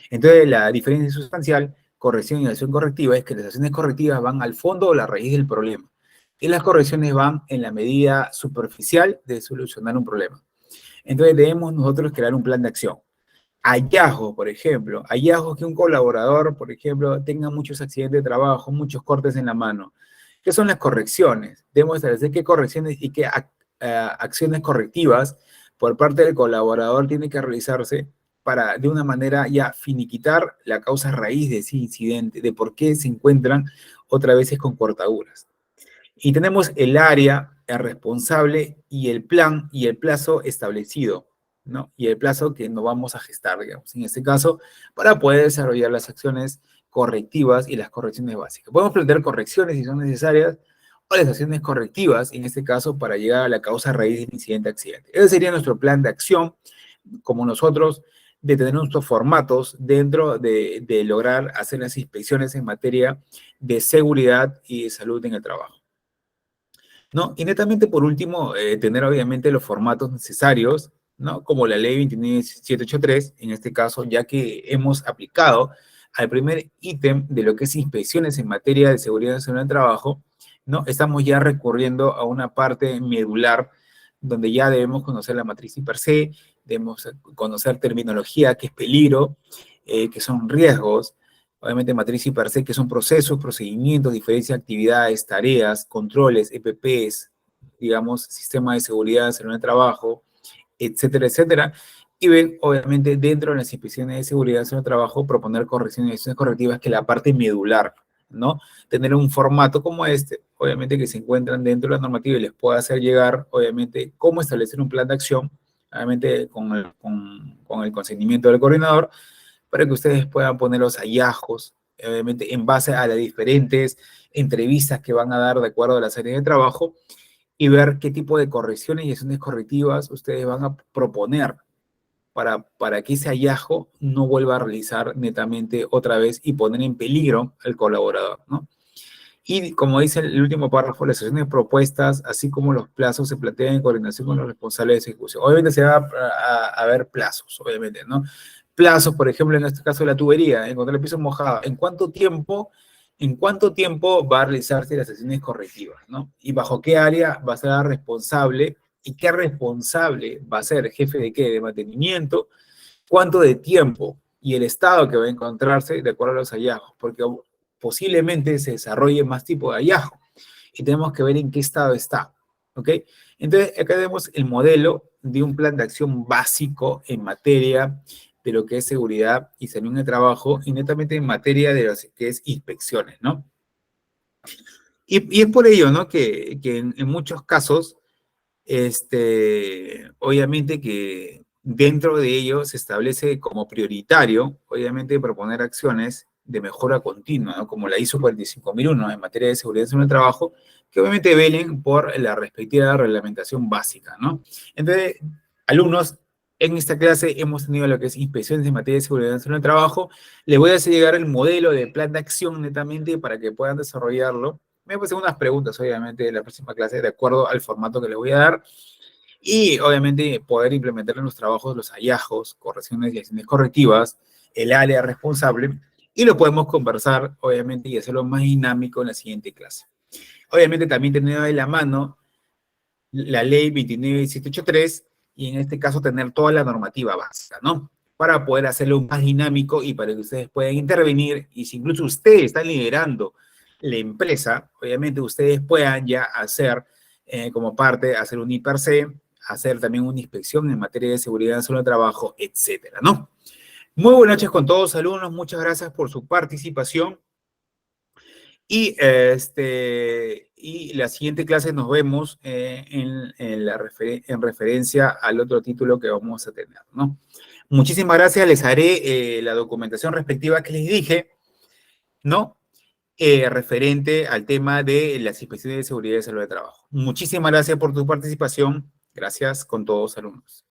S1: Entonces, la diferencia sustancial, corrección y acción correctiva, es que las acciones correctivas van al fondo o la raíz del problema. Y las correcciones van en la medida superficial de solucionar un problema. Entonces, debemos nosotros crear un plan de acción. Hallazgos, por ejemplo, hallazgos que un colaborador, por ejemplo, tenga muchos accidentes de trabajo, muchos cortes en la mano. ¿Qué son las correcciones? Debemos establecer qué correcciones y qué acciones correctivas por parte del colaborador tiene que realizarse para, de una manera, ya finiquitar la causa raíz de ese incidente, de por qué se encuentran otra vez con cortaduras. Y tenemos el área, el responsable y el plan y el plazo establecido, ¿no? Y el plazo que nos vamos a gestar, digamos, en este caso, para poder desarrollar las acciones correctivas y las correcciones básicas. Podemos plantear correcciones si son necesarias o las acciones correctivas, en este caso, para llegar a la causa raíz del incidente-accidente. Ese sería nuestro plan de acción, como nosotros, de tener nuestros formatos dentro de lograr hacer las inspecciones en materia de seguridad y de salud en el trabajo. ¿No? Y netamente, por último, tener obviamente los formatos necesarios, ¿no? Como la ley 29783, en este caso, ya que hemos aplicado al primer ítem de lo que es inspecciones en materia de seguridad nacional del trabajo, ¿no? Estamos ya recurriendo a una parte medular donde ya debemos conocer la matriz y per se, debemos conocer terminología, que es peligro, que son riesgos, obviamente matriz y per se, que son procesos, procedimientos, diferencia de actividades, tareas, controles, EPPs, digamos, sistema de seguridad, salud de trabajo, etcétera, etcétera. Y ven, obviamente, dentro de las inspecciones de seguridad salud de trabajo, proponer correcciones y acciones correctivas, que es la parte medular, ¿no? Tener un formato como este, obviamente que se encuentran dentro de la normativa y les pueda hacer llegar, obviamente, cómo establecer un plan de acción, obviamente con el consentimiento del coordinador, para que ustedes puedan poner los hallazgos, obviamente en base a las diferentes entrevistas que van a dar de acuerdo a la serie de trabajo y ver qué tipo de correcciones y acciones correctivas ustedes van a proponer para que ese hallazgo no vuelva a realizar netamente otra vez y poner en peligro al colaborador, ¿no? Y como dice el último párrafo, las acciones propuestas, así como los plazos, se plantean en coordinación con los responsables de ejecución. Obviamente se va a ver plazos, obviamente, ¿no? Plazos, por ejemplo, en este caso de la tubería, encontrar el piso mojado. En cuánto tiempo va a realizarse las acciones correctivas, ¿no? Y bajo qué área va a ser responsable y qué responsable va a ser, jefe de qué, de mantenimiento, cuánto de tiempo y el estado que va a encontrarse de acuerdo a los hallazgos, porque posiblemente se desarrolle más tipo de hallazgo y tenemos que ver en qué estado está, ¿ok? Entonces, acá tenemos el modelo de un plan de acción básico en materia de lo que es seguridad y salud en el trabajo y netamente en materia de lo que es inspecciones, ¿no? Y es por ello, ¿no? Que en muchos casos Obviamente que dentro de ello se establece como prioritario, obviamente, proponer acciones de mejora continua, ¿no? Como la ISO 45001 en materia de seguridad en el trabajo, que obviamente velen por la respectiva reglamentación básica, ¿no? Entonces, alumnos, en esta clase hemos tenido lo que es inspecciones en materia de seguridad en el trabajo. Les voy a hacer llegar el modelo de plan de acción netamente para que puedan desarrollarlo. Me voy a hacer unas preguntas, obviamente, en la próxima clase, de acuerdo al formato que les voy a dar. Y, obviamente, poder implementar en los trabajos los hallazgos, correcciones y acciones correctivas, el área responsable, y lo podemos conversar, obviamente, y hacerlo más dinámico en la siguiente clase. Obviamente, también tener de la mano la ley 29783 y en este caso tener toda la normativa básica, ¿no? Para poder hacerlo más dinámico y para que ustedes puedan intervenir y si incluso ustedes están liderando la empresa, obviamente ustedes puedan ya hacer como parte, hacer un IPRC, hacer también una inspección en materia de seguridad en zona de trabajo, etcétera, ¿no? Muy buenas noches con todos, alumnos. Muchas gracias por su participación. Y la siguiente clase nos vemos en referencia al otro título que vamos a tener, ¿no? Muchísimas gracias. Les haré la documentación respectiva que les dije, ¿no? Referente al tema de las inspecciones de seguridad y salud de trabajo. Muchísimas gracias por tu participación. Gracias con todos, alumnos.